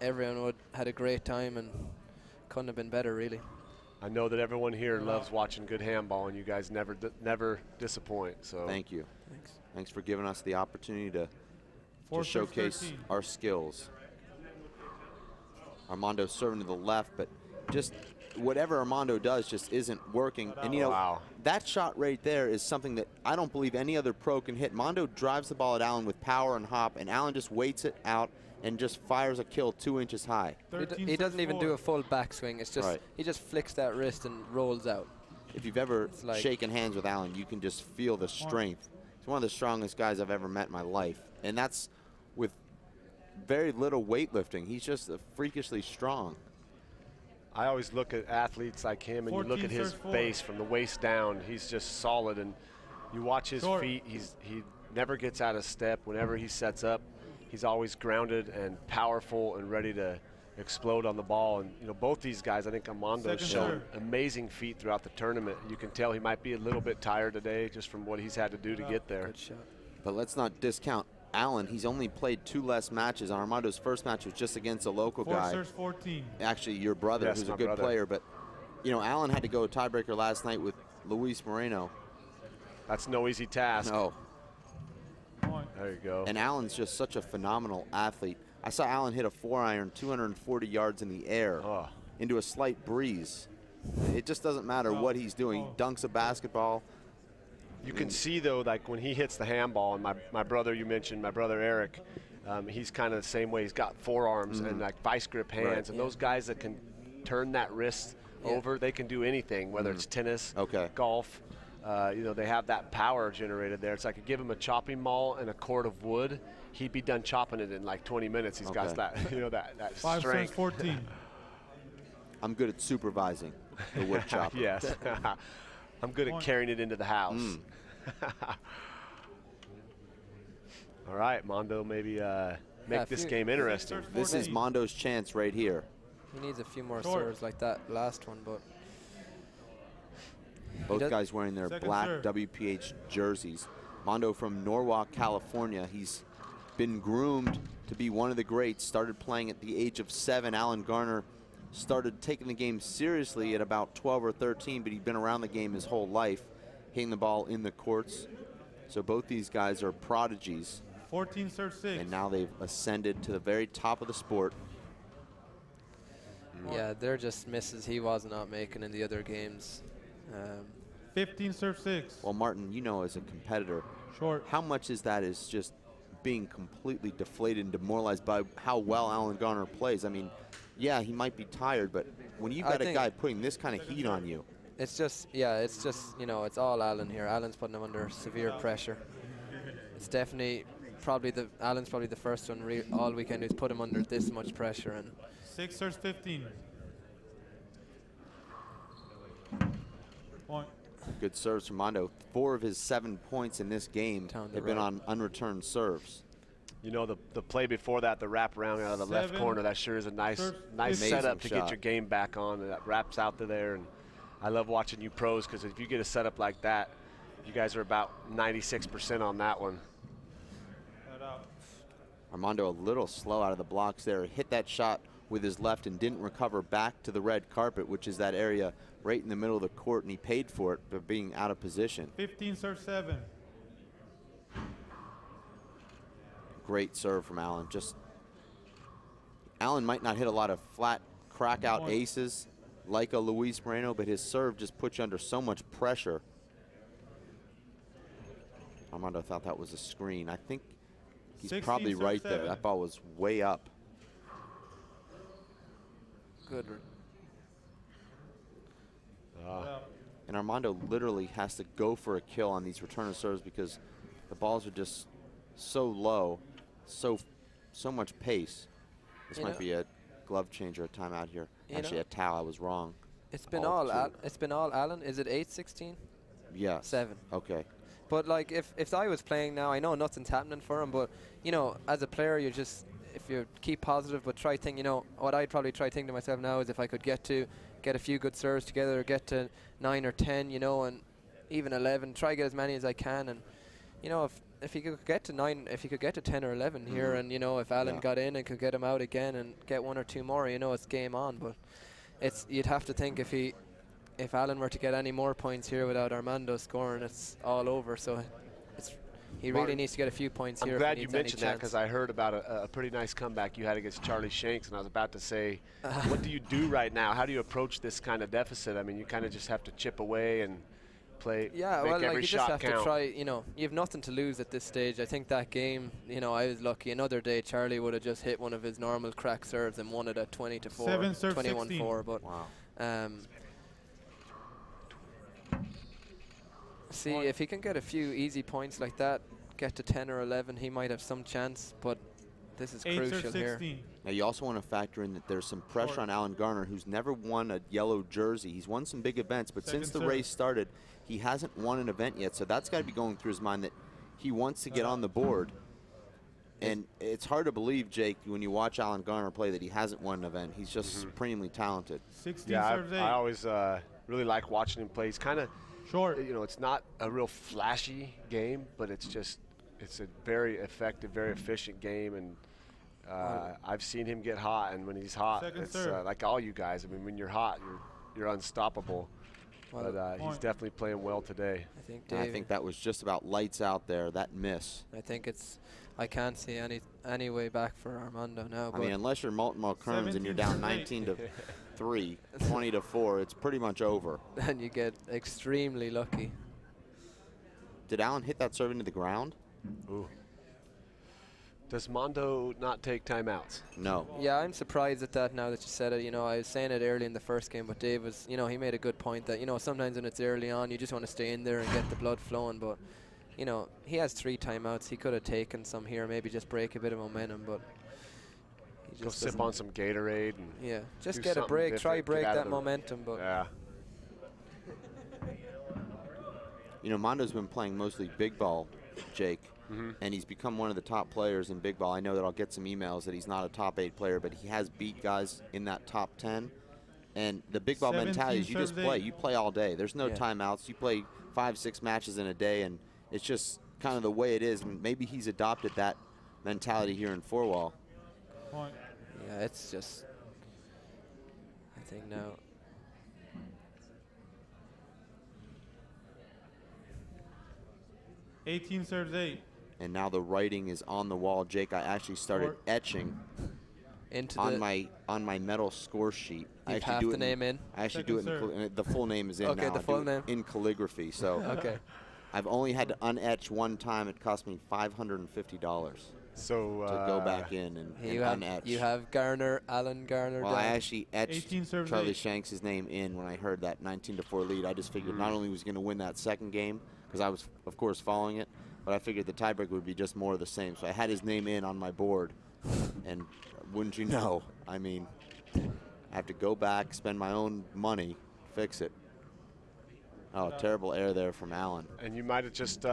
everyone had a great time and couldn't have been better, really. I know that everyone here loves watching good handball, and you guys never disappoint. So thank you. Thanks. Thanks for giving us the opportunity to Four serves showcase 13. our skills. Armando serving to the left, but just whatever Armando does just isn't working. And you know, that shot right there is something that I don't believe any other pro can hit. Mondo drives the ball at Allen with power and hop, and Allen just waits it out and just fires a kill 2 inches high. He doesn't even do a full backswing. It's just he just flicks that wrist and rolls out. If you've ever shaken hands with Allen, you can just feel the strength. He's one of the strongest guys I've ever met in my life, and that's with very little weightlifting. He's just freakishly strong. I always look at athletes like him, and you look at his base from the waist down. He's just solid, and you watch his feet. He never gets out of step. Whenever he sets up, he's always grounded and powerful and ready to explode on the ball. And you know, both these guys, I think Armando's shown amazing feet throughout the tournament. You can tell he might be a little bit tired today just from what he's had to do to get there. Good shot. But let's not discount Allen. He's only played 2 less matches. Armando's first match was just against a local guy. 4 serves 14. Actually, your brother, who's a good player. But, you know, Allen had to go tiebreaker last night with Luis Moreno. That's no easy task. No. There you go. And Allen's just such a phenomenal athlete. I saw Allen hit a 4-iron 240 yards in the air into a slight breeze. It just doesn't matter what he's doing. He dunks a basketball. You can see, though, like when he hits the handball, and my brother you mentioned, my brother Eric, he's kind of the same way. He's got forearms and like vice grip hands. And those guys that can turn that wrist over, they can do anything, whether it's tennis, golf. You know, they have that power generated there. It's like, give him a chopping maul and a cord of wood, he'd be done chopping it in like 20 minutes. He's got that, you know, that 5 strength. serves 14. I'm good at supervising the wood chopper. Yes. I'm good at carrying it into the house. All right, Mondo, maybe make this game interesting. This is Mondo's chance right here. He needs a few more serves like that last one, but both guys wearing their black WPH jerseys. Mondo from Norwalk, California. He's been groomed to be one of the greats. Started playing at the age of 7. Alan Garner started taking the game seriously at about 12 or 13, but he'd been around the game his whole life, hitting the ball in the courts. So both these guys are prodigies. 14 serves 6. And now they've ascended to the very top of the sport. Yeah, they're just misses he was not making in the other games. 15 serves 6. Well, Martin, you know, as a competitor, how much is that is just being completely deflated and demoralized by how well Alan Garner plays? I mean, yeah, he might be tired, but when you've got a guy putting this kind of heat on you. It's just, it's just, you know, it's all Alan here. Alan's putting him under severe pressure. It's definitely Alan's probably the first one all weekend who's put him under this much pressure. And 6 serves 15. Point. Good serves from Mondo. 4 of his 7 points in this game have been on unreturned serves. You know, the play before that, the wrap around out of the left corner, that sure is a nice setup to get your game back on. That wraps out to there, and I love watching you pros because if you get a setup like that, you guys are about 96% on that one. Armando a little slow out of the blocks there. Hit that shot with his left and didn't recover back to the red carpet, which is that area right in the middle of the court, and he paid for it for being out of position. 15 serve 7. Great serve from Allen. Allen might not hit a lot of flat crack out aces like a Luis Moreno, but his serve just puts you under so much pressure. Armando thought that was a screen. I think he's probably right there. That ball was way up. Good. And Armando literally has to go for a kill on these return of serves because the balls are just so low, so much pace. This might be a glove change or a timeout here. Actually, a towel. I was wrong. It's been all Allen. Is it 8-16? Yeah. 7. Okay. But like if I was playing now, I know nothing's happening for him, but you know, as a player, you just, if you keep positive, but try think, you know, what I'd probably try thinking to myself now is if I could get a few good serves together, get to 9 or 10, you know, and even 11, try get as many as I can, and you know, if he could get to 9, if he could get to 10 or 11 here, and you know, if Allen got in and could get him out again and get 1 or 2 more, you know, it's game on. But you'd have to think if Allen were to get any more points here without Armando scoring, it's all over. So he really needs to get a few points here. I'm glad you mentioned that because I heard about a pretty nice comeback you had against Charlie Shanks, and I was about to say, what do you do right now? How do you approach this kind of deficit? I mean, you kind of just have to chip away and play. Yeah, well, like you just have to try. You know, you have nothing to lose at this stage. I think that game, you know, I was lucky. Another day, Charlie would have just hit one of his normal crack serves and won it at 20-4, 21-4. But wow. See, if he can get a few easy points like that, get to 10 or 11, he might have some chance, but this is crucial here. Now, you also want to factor in that there's some pressure on Alan Garner, who's never won a yellow jersey. He's won some big events, but since the race started, he hasn't won an event yet, so that's got to be going through his mind that he wants to get on the board. And it's hard to believe, Jake, when you watch Alan Garner play, that he hasn't won an event. He's just supremely talented. Yeah, I always really like watching him play. He's kind of short. You know, it's not a real flashy game, but it's a very effective, very efficient game. And I've seen him get hot, and when he's hot, it's like all you guys. I mean, when you're hot, you're unstoppable. Well, but he's definitely playing well today. I think that was just about lights out there, that miss. I can't see any way back for Armando now. I mean, unless you're Malton Mulkerns and you're down 19-3, 20-4, it's pretty much over. And you get extremely lucky. Did Allen hit that serve into the ground? Ooh. Does Mondo not take timeouts? No. Yeah, I'm surprised at that now that you said it. You know, I was saying it early in the first game, but Dave was, you know, he made a good point that, you know, sometimes when it's early on, you just want to stay in there and get the blood flowing. But, you know, he has 3 timeouts. He could have taken some here, maybe just break a bit of momentum, but he just go sip on some Gatorade. And yeah, just get a break. Try break that momentum. But yeah. You know, Mondo's been playing mostly big ball, Jake. And he's become one of the top players in big ball. I know that I'll get some emails that he's not a top 8 player, but he has beat guys in that top 10. And the big ball mentality is you just play. You play all day. There's no timeouts. You play 5-6 matches in a day, and it's just kind of the way it is. And maybe he's adopted that mentality here in Four-Wall. Yeah, it's just, I think now. '18 serves 8. And now the writing is on the wall, Jake. I actually started etching on my metal score sheet. I actually do the name in. I actually do it in the full name is in now. Okay, the full name in calligraphy. So okay. I've only had to unetch one time. It cost me $550. So to go back in and unetch. You have Garner, Alan Garner. Well, I actually etched Charlie Shanks' name in when I heard that 19-4 lead. I just figured not only was he going to win that second game, because I was, of course, following it, but I figured the tiebreak would be just more of the same. So I had his name in on my board, and wouldn't you know, I mean, I have to go back, spend my own money, fix it. Oh, terrible error there from Allen. And you might have just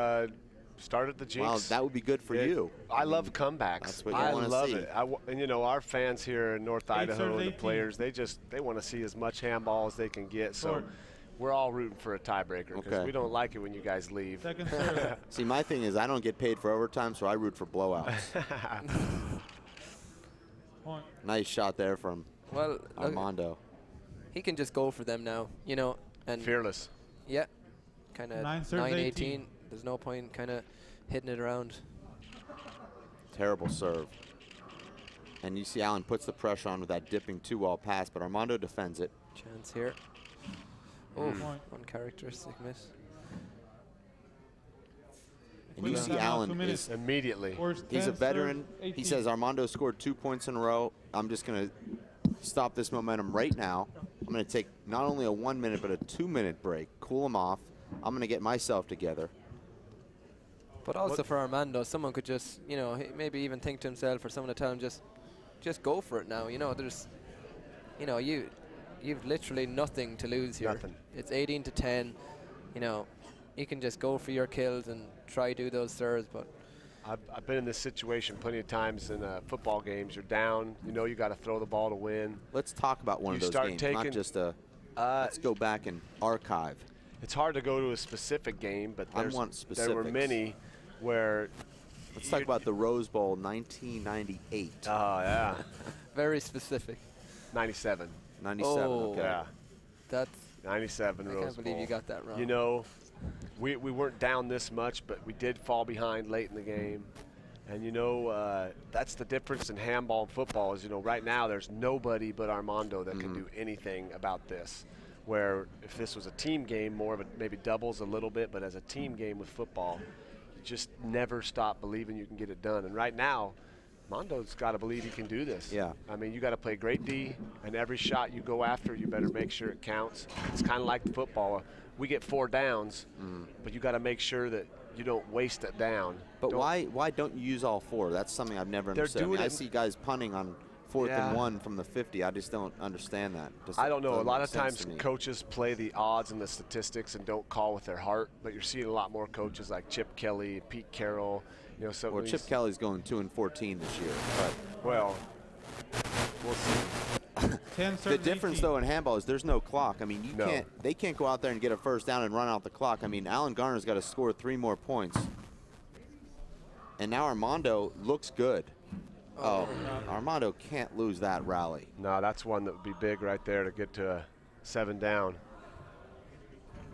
started the jinx. Well, that would be good for you. I love comebacks. That's what you I want to love see. it. And, you know, our fans here in North Idaho, the players, they want to see as much handball as they can get. So we're all rooting for a tiebreaker because we don't like it when you guys leave. Second serve. See, my thing is I don't get paid for overtime, so I root for blowouts. Point. Nice shot there from Armando. He can just go for them now, you know. And fearless. Yeah. Kind of 9-18. There's no point kind of hitting it around. Terrible serve. And you see Allen puts the pressure on with that dipping two-wall pass, but Armando defends it. Chance here. Oh, one characteristic miss. And you see Allen is immediately. He's a veteran. He says Armando scored 2 points in a row. I'm just going to stop this momentum right now. I'm going to take not only a 1 minute, but a 2 minute break, cool him off. I'm going to get myself together. But also for Armando, someone could just, you know, maybe even think to himself or someone to tell him just go for it now. You know, there's, you know, you've literally nothing to lose here. Nothing. It's 18-10. You know, you can just go for your kills and try do those serves. But I've been in this situation plenty of times in football games. You're down. You know you got to throw the ball to win. Let's talk about one of those games, not just a let's go back and archive. It's hard to go to a specific game, but there were many where. Let's talk about the Rose Bowl 1998. Oh, yeah. Very specific. 97. 97, okay. Yeah. That's 97 Rose Bowl. I can't believe you got that wrong. You know, we weren't down this much, but we did fall behind late in the game. And, you know, that's the difference in handball and football is, you know, right now there's nobody but Armando that can do anything about this. Where if this was a team game, more of it maybe doubles a little bit, but as a team game with football, you just never stop believing you can get it done. And right now, Armando's got to believe he can do this. Yeah. I mean, you got to play great D, and every shot you go after, you better make sure it counts. It's kind of like football. We get 4 downs, but you got to make sure that you don't waste it down. But why don't you use all 4? That's something I've never understood. I mean, I see guys punting on 4th and 1 from the 50. I just don't understand that. I don't know. A lot of times coaches play the odds and the statistics and don't call with their heart, but you're seeing a lot more coaches like Chip Kelly, Pete Carroll. You know, so Chip Kelly's going 2-14 this year. But well, we'll see. The difference, though, in handball is there's no clock. I mean, they can't go out there and get a first down and run out the clock. I mean, Alan Garner's got to score 3 more points. And now Armando looks good. Oh, Armando can't lose that rally. No, that's one that would be big right there to get to 7 down.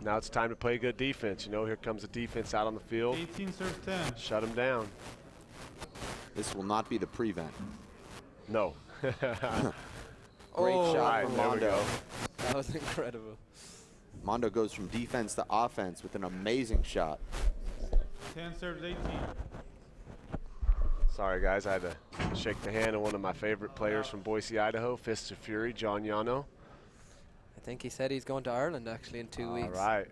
Now it's time to play good defense. You know, here comes the defense out on the field. 18 serves 10. Shut them down. This will not be the prevent. No. Great shot from Mondo. That was incredible. Mondo goes from defense to offense with an amazing shot. 10 serves 18. Sorry, guys. I had to shake the hand of one of my favorite players from Boise, Idaho, Fists of Fury, John Yano. I think he said he's going to Ireland, actually, in 2 weeks. All right.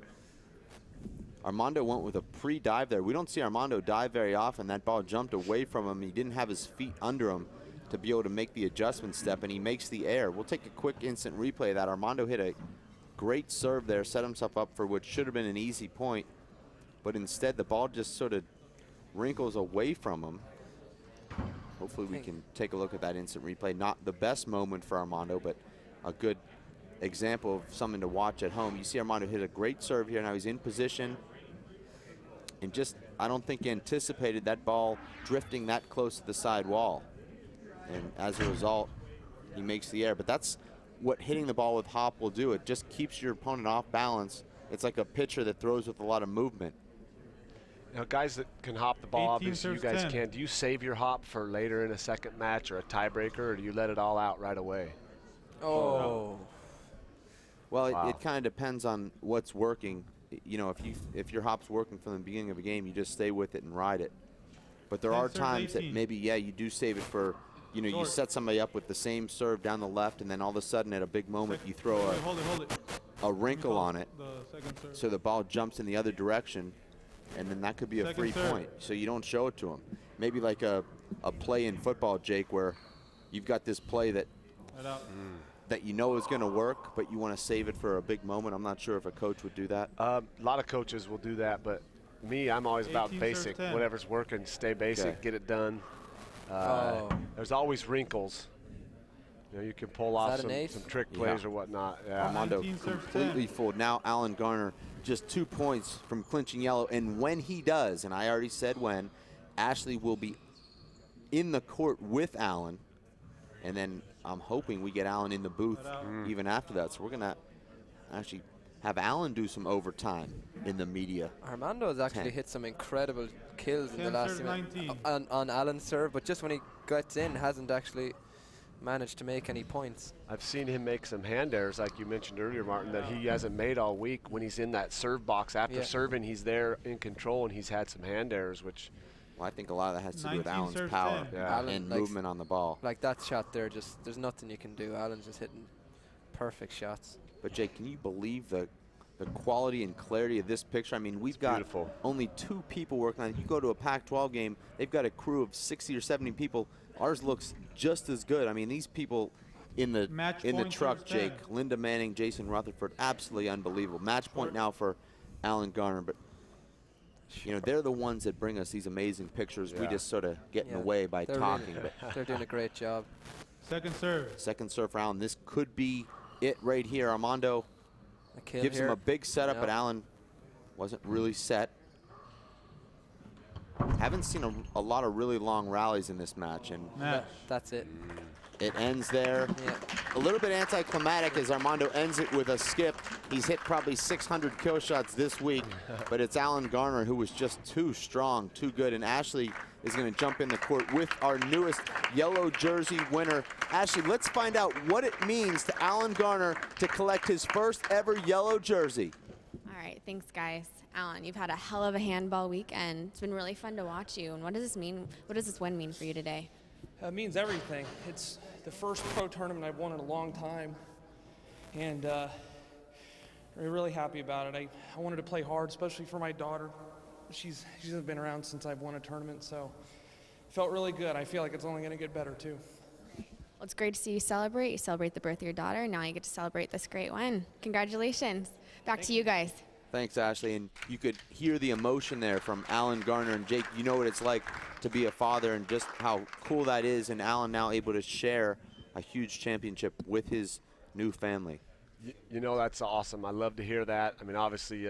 Armando went with a pre-dive there. We don't see Armando dive very often. That ball jumped away from him. He didn't have his feet under him to be able to make the adjustment step, and he makes the air. We'll take a quick instant replay of that. Armando hit a great serve there, set himself up for what should have been an easy point, but instead the ball just sort of wrinkles away from him. Hopefully we can take a look at that instant replay. Not the best moment for Armando, but a good example of something to watch at home. You see Armando hit a great serve here. Now he's in position. And just, I don't think anticipated that ball drifting that close to the side wall. And as a result, he makes the air. But that's what hitting the ball with hop will do. It just keeps your opponent off balance. It's like a pitcher that throws with a lot of movement. Now, guys that can hop the ball, obviously you guys can. Do you save your hop for later in a second match or a tiebreaker, or do you let it all out right away? Oh. Well, it kind of depends on what's working. You know, if your hop's working from the beginning of a game, you just stay with it and ride it. But there are times that maybe, you do save it for, you know, you set somebody up with the same serve down the left, and then all of a sudden at a big moment you throw a wrinkle on it so the ball jumps in the other direction, and then that could be a free point. So you don't show it to him. Maybe like a play in football, Jake, where you've got this play that you know is going to work, but you want to save it for a big moment. I'm not sure if a coach would do that. A lot of coaches will do that, but me, I'm always about 18 basic. serves 10. Whatever's working, stay basic, Okay. get it done. There's always wrinkles. You know, you can pull off that an some eight? trick plays or whatnot. Yeah. Armando 19 serves completely 10. fooled. Now Alan Garner just 2 points from clinching yellow. And when he does, and I already said when, Ashley will be in the court with Alan. And then I'm hoping we get Alan in the booth even after that. So we're going to actually have Alan do some overtime in the media. Armando has actually 10. hit some incredible kills in the 10 last serves, minute 19. on Alan's serve, but just when he gets in, hasn't actually managed to make any points. I've seen him make some hand errors, like you mentioned earlier, Martin, that he hasn't made all week. When he's in that serve box after serving, he's there in control, and he's had some hand errors, which... Well, I think a lot of that has to do with 19 Alan's serves power 10. Alan and likes- movement on the ball. Like that shot there, just there's nothing you can do. Alan's just hitting perfect shots. But Jake, can you believe the quality and clarity of this picture? I mean, we've got beautiful. only 2 people working on it. You go to a Pac-12 game, they've got a crew of 60 or 70 people. Ours looks just as good. I mean, these people in the Match in the point truck, serves Jake, 10. Linda Manning, Jason Rutherford, absolutely unbelievable. Match point now for Alan Garner, but you know, they're the ones that bring us these amazing pictures. We Yeah. just sort of get in the Yeah, way by they're talking. really- But They're doing a great job. Second serve. second serve for Alan. This could be it right here. Armando A kill gives here. him a big setup, Yeah. but Alan wasn't really set. Haven't seen a lot of really long rallies in this match, and Match. That's it. it ends there. Yeah. A little bit anticlimactic as Armando ends it with a skip. He's hit probably 600 kill shots this week, but it's Alan Garner who was just too strong, too good, and Ashley is going to jump in the court with our newest yellow jersey winner. Ashley, let's find out what it means to Alan Garner to collect his first ever yellow jersey. All right, thanks, guys. Alan, you've had a hell of a handball weekend. It's been really fun to watch you. And what does this mean? What does this win mean for you today? It means everything. It's the first pro tournament I've won in a long time, and I'm really happy about it. I wanted to play hard, especially for my daughter. She hasn't been around since I've won a tournament, so it felt really good. I feel like it's only going to get better, too. Well, it's great to see you celebrate. You celebrate the birth of your daughter, and now you get to celebrate this great win. Congratulations. Back to you guys. Thanks, Ashley. And you could hear the emotion there from Alan Garner. And Jake, you know what it's like to be a father and just how cool that is. And Alan now able to share a huge championship with his new family. You know, that's awesome. I love to hear that. I mean, obviously, you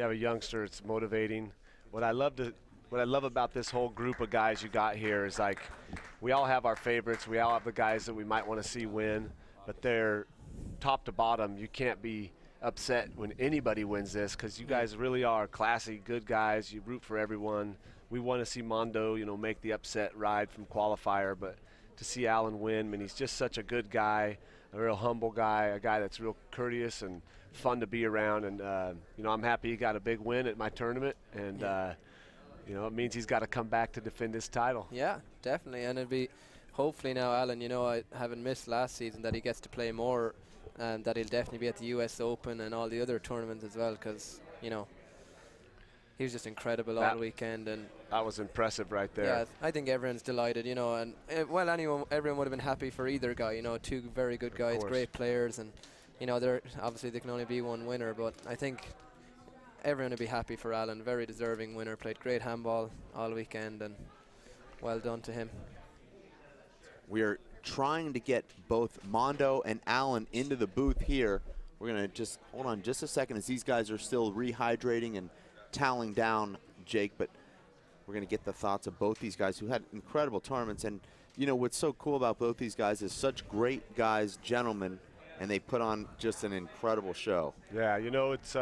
have a youngster. It's motivating. What I love about this whole group of guys you got here is, like, we all have our favorites. We all have the guys that we might want to see win. But they're top to bottom. You can't be upset when anybody wins this, because you guys really are classy, good guys. You root for everyone. We want to see Mondo, you know, make the upset ride from qualifier, but to see Alan win, I mean, he's just such a good guy, a real humble guy, a guy that's real courteous and fun to be around. And you know, I'm happy he got a big win at my tournament, and you know, it means he's got to come back to defend his title. Yeah, definitely. And it'll be hopefully now, Alan, you know, I haven't missed last season, that he gets to play more, and that he'll definitely be at the US Open and all the other tournaments as well, because, you know, he was just incredible all weekend. And that was impressive right there. yeah, I think everyone's delighted, you know, and well, everyone would have been happy for either guy, you know, 2 very good guys, great players, and, you know, obviously there can only be one winner, but I think everyone would be happy for Alan. Very deserving winner, played great handball all weekend, and well done to him. We're trying to get both Mondo and Alan into the booth here. We're going to just hold on just a second as these guys are still rehydrating and toweling down, Jake, but we're going to get the thoughts of both these guys who had incredible tournaments. And, you know, what's so cool about both these guys is such great guys, gentlemen, and they put on just an incredible show. Yeah, you know, it's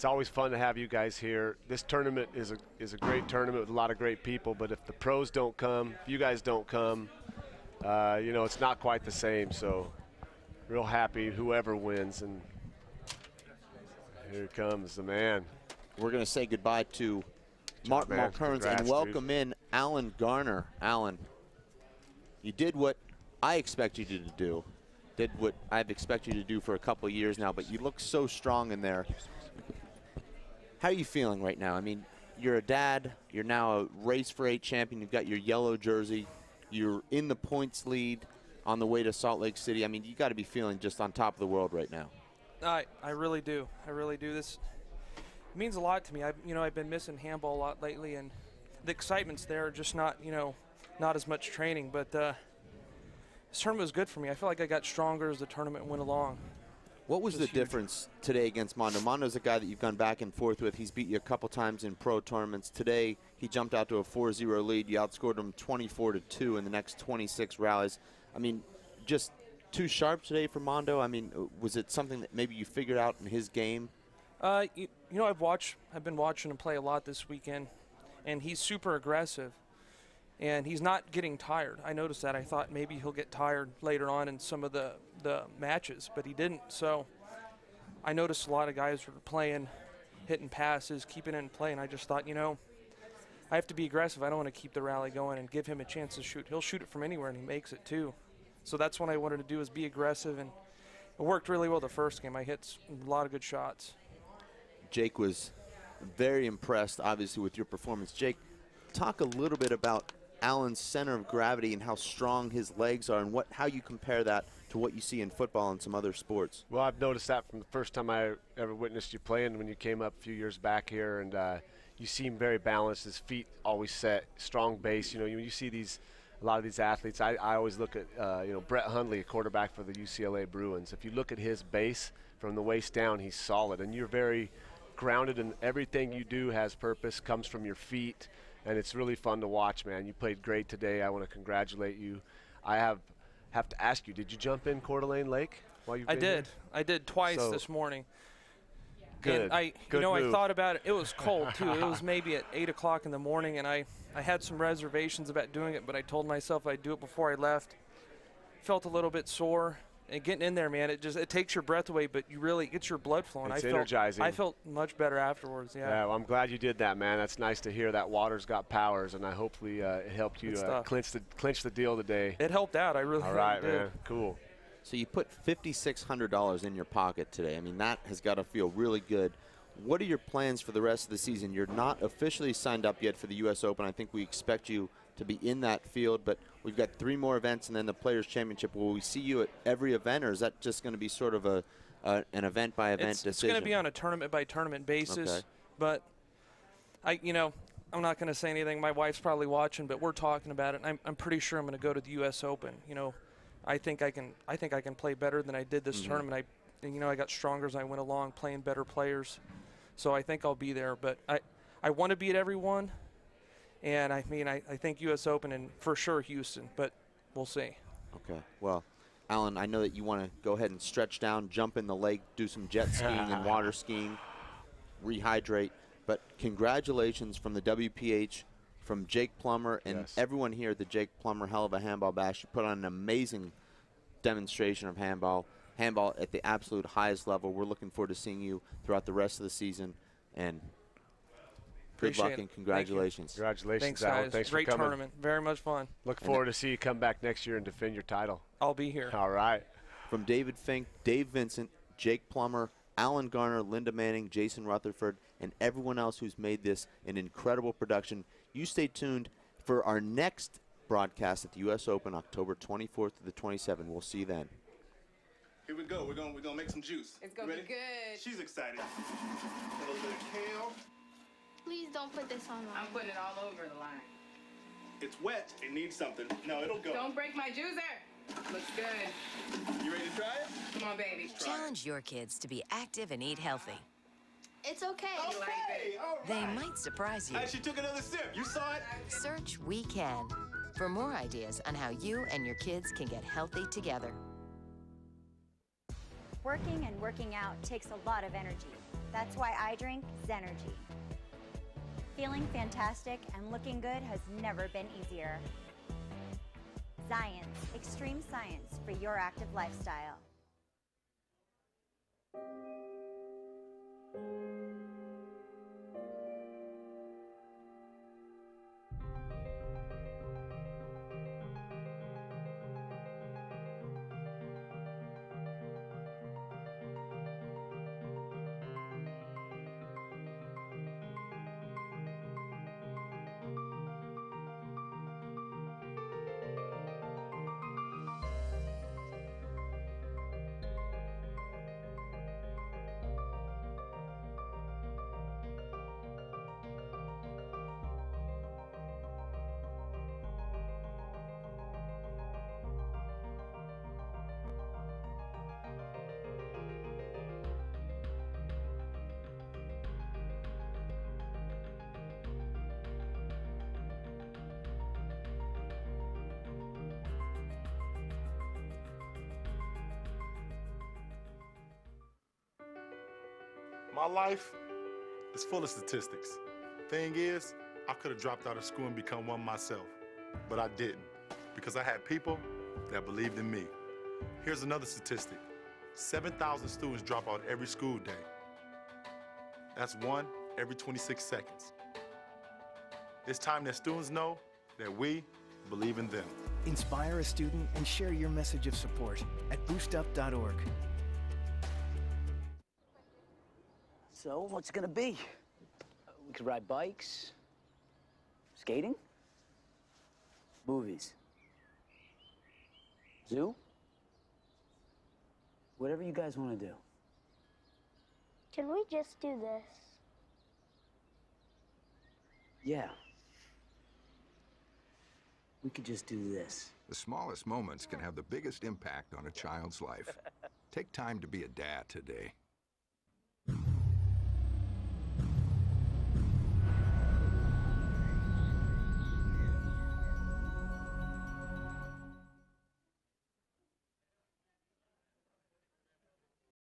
always fun to have you guys here. This tournament is a great tournament with a lot of great people, but if the pros don't come, if you guys don't come, you know, it's not quite the same. So real happy whoever wins. And here comes the man. We're going to say goodbye to Martin Mulkerns and welcome in Alan Garner. Alan, you did what I expect you to do, did what I've expected you to do for a couple of years now, but you look so strong in there. How are you feeling right now? I mean, you're a dad. You're now a Race for 8 champion. You've got your yellow jersey. You're in the points lead on the way to Salt Lake City. I mean, you got to be feeling just on top of the world right now. I really do. I really do. It means a lot to me. I've been missing handball a lot lately, and the excitement's there, just not as much training. But this tournament was good for me. I feel like I got stronger as the tournament went along. What was the difference today against Mondo? Mondo's a guy that you've gone back and forth with. He's beat you a couple times in pro tournaments. Today, he jumped out to a 4-0 lead. You outscored him 24-2 in the next 26 rallies. I mean, just too sharp today for Mondo? I mean, was it something that maybe you figured out in his game? I've been watching him play a lot this weekend, and he's super aggressive, and he's not getting tired. I noticed that. I thought maybe he'll get tired later on in some of the matches, but he didn't. So I noticed a lot of guys were playing, hitting passes, keeping it in play, and I just thought, I have to be aggressive. I don't want to keep the rally going and give him a chance to shoot. He'll shoot it from anywhere, and he makes it too. So that's what I wanted to do, is be aggressive, and it worked really well the first game. I hit a lot of good shots. Jake was very impressed, obviously, with your performance. Jake, talk a little bit about Alan's center of gravity and how strong his legs are, and how you compare that to what you see in football and some other sports. Well, I've noticed that from the first time I ever witnessed you playing when you came up a few years back here, and you seem very balanced. His feet always set, strong base. You see a lot of these athletes. I always look at Brett Hundley, a quarterback for the UCLA Bruins. If you look at his base from the waist down, he's solid, and you're very grounded, and everything you do has purpose, comes from your feet, and it's really fun to watch, man. You played great today. I want to congratulate you. I have to ask you, did you jump in Coeur d'Alene Lake while you've been here? I did twice this morning. Good. And I thought about it. It was cold too. It was maybe at 8 o'clock in the morning, and I had some reservations about doing it, but I told myself I'd do it before I left. Felt a little bit sore. And getting in there, man, it takes your breath away, but you really gets your blood flowing. It's energizing. I felt much better afterwards. Yeah, well, I'm glad you did that, man. That's nice to hear. That water's got powers, and I hopefully it helped you clinch the deal today. It helped out. I really, all right, really did. Man. Cool. So you put $5,600 in your pocket today. I mean, that has got to feel really good. What are your plans for the rest of the season? You're not officially signed up yet for the U.S. Open. I think we expect you to be in that field, but we've got 3 more events and then the Players' Championship. Will we see you at every event, or is that just going to be sort of an event-by-event decision? It's going to be on a tournament-by-tournament basis, okay. But I'm not going to say anything. My wife's probably watching, but we're talking about it. And I'm pretty sure I'm going to go to the U.S. Open. I think I can play better than I did this tournament. I got stronger as I went along, playing better players. So I think I'll be there. But I want to be at every one. And I think U.S. Open and for sure Houston, but we'll see. Okay. Well, Alan, I know that you want to go ahead and stretch down, jump in the lake, do some jet skiing and water skiing, rehydrate. But congratulations from the WPH, from Jake Plummer, and everyone here at the Jake Plummer Helluva Handball Bash. You put on an amazing demonstration of handball at the absolute highest level. We're looking forward to seeing you throughout the rest of the season. And good luck and congratulations. Congratulations, Thanks, Alan. guys. Thanks Great for coming. tournament. Very much fun. Look forward to see you come back next year and defend your title. I'll be here. All right. From David Fink, Dave Vincent, Jake Plummer, Alan Garner, Linda Manning, Jason Rutherford, and everyone else who's made this an incredible production. You stay tuned for our next broadcast at the U.S. Open, October 24th to the 27th. We'll see you then. Here we go. We're gonna make some juice. It's gonna be good. She's excited. A little bit of kale. Please don't put this on line. I'm putting it all over the line. It's wet. It needs something. No, it'll go. Don't break my juicer. Looks good. You ready to try it? Come on, baby. Challenge your kids to be active and eat healthy. It's okay. Okay. All right. They might surprise you. She took another sip. You saw it? Search We Can for more ideas on how you and your kids can get healthy together. Working and working out takes a lot of energy. That's why I drink Zenergy. Feeling fantastic and looking good has never been easier. Science, extreme science for your active lifestyle. My life is full of statistics. Thing is, I could have dropped out of school and become one myself, but I didn't because I had people that believed in me. Here's another statistic. 7,000 students drop out every school day. That's one every 26 seconds. It's time that students know that we believe in them. Inspire a student and share your message of support at boostup.org. So, what's it gonna be? We could ride bikes, skating, movies, zoo, whatever you guys want to do. Can we just do this? Yeah. We could just do this. The smallest moments can have the biggest impact on a child's life. Take time to be a dad today.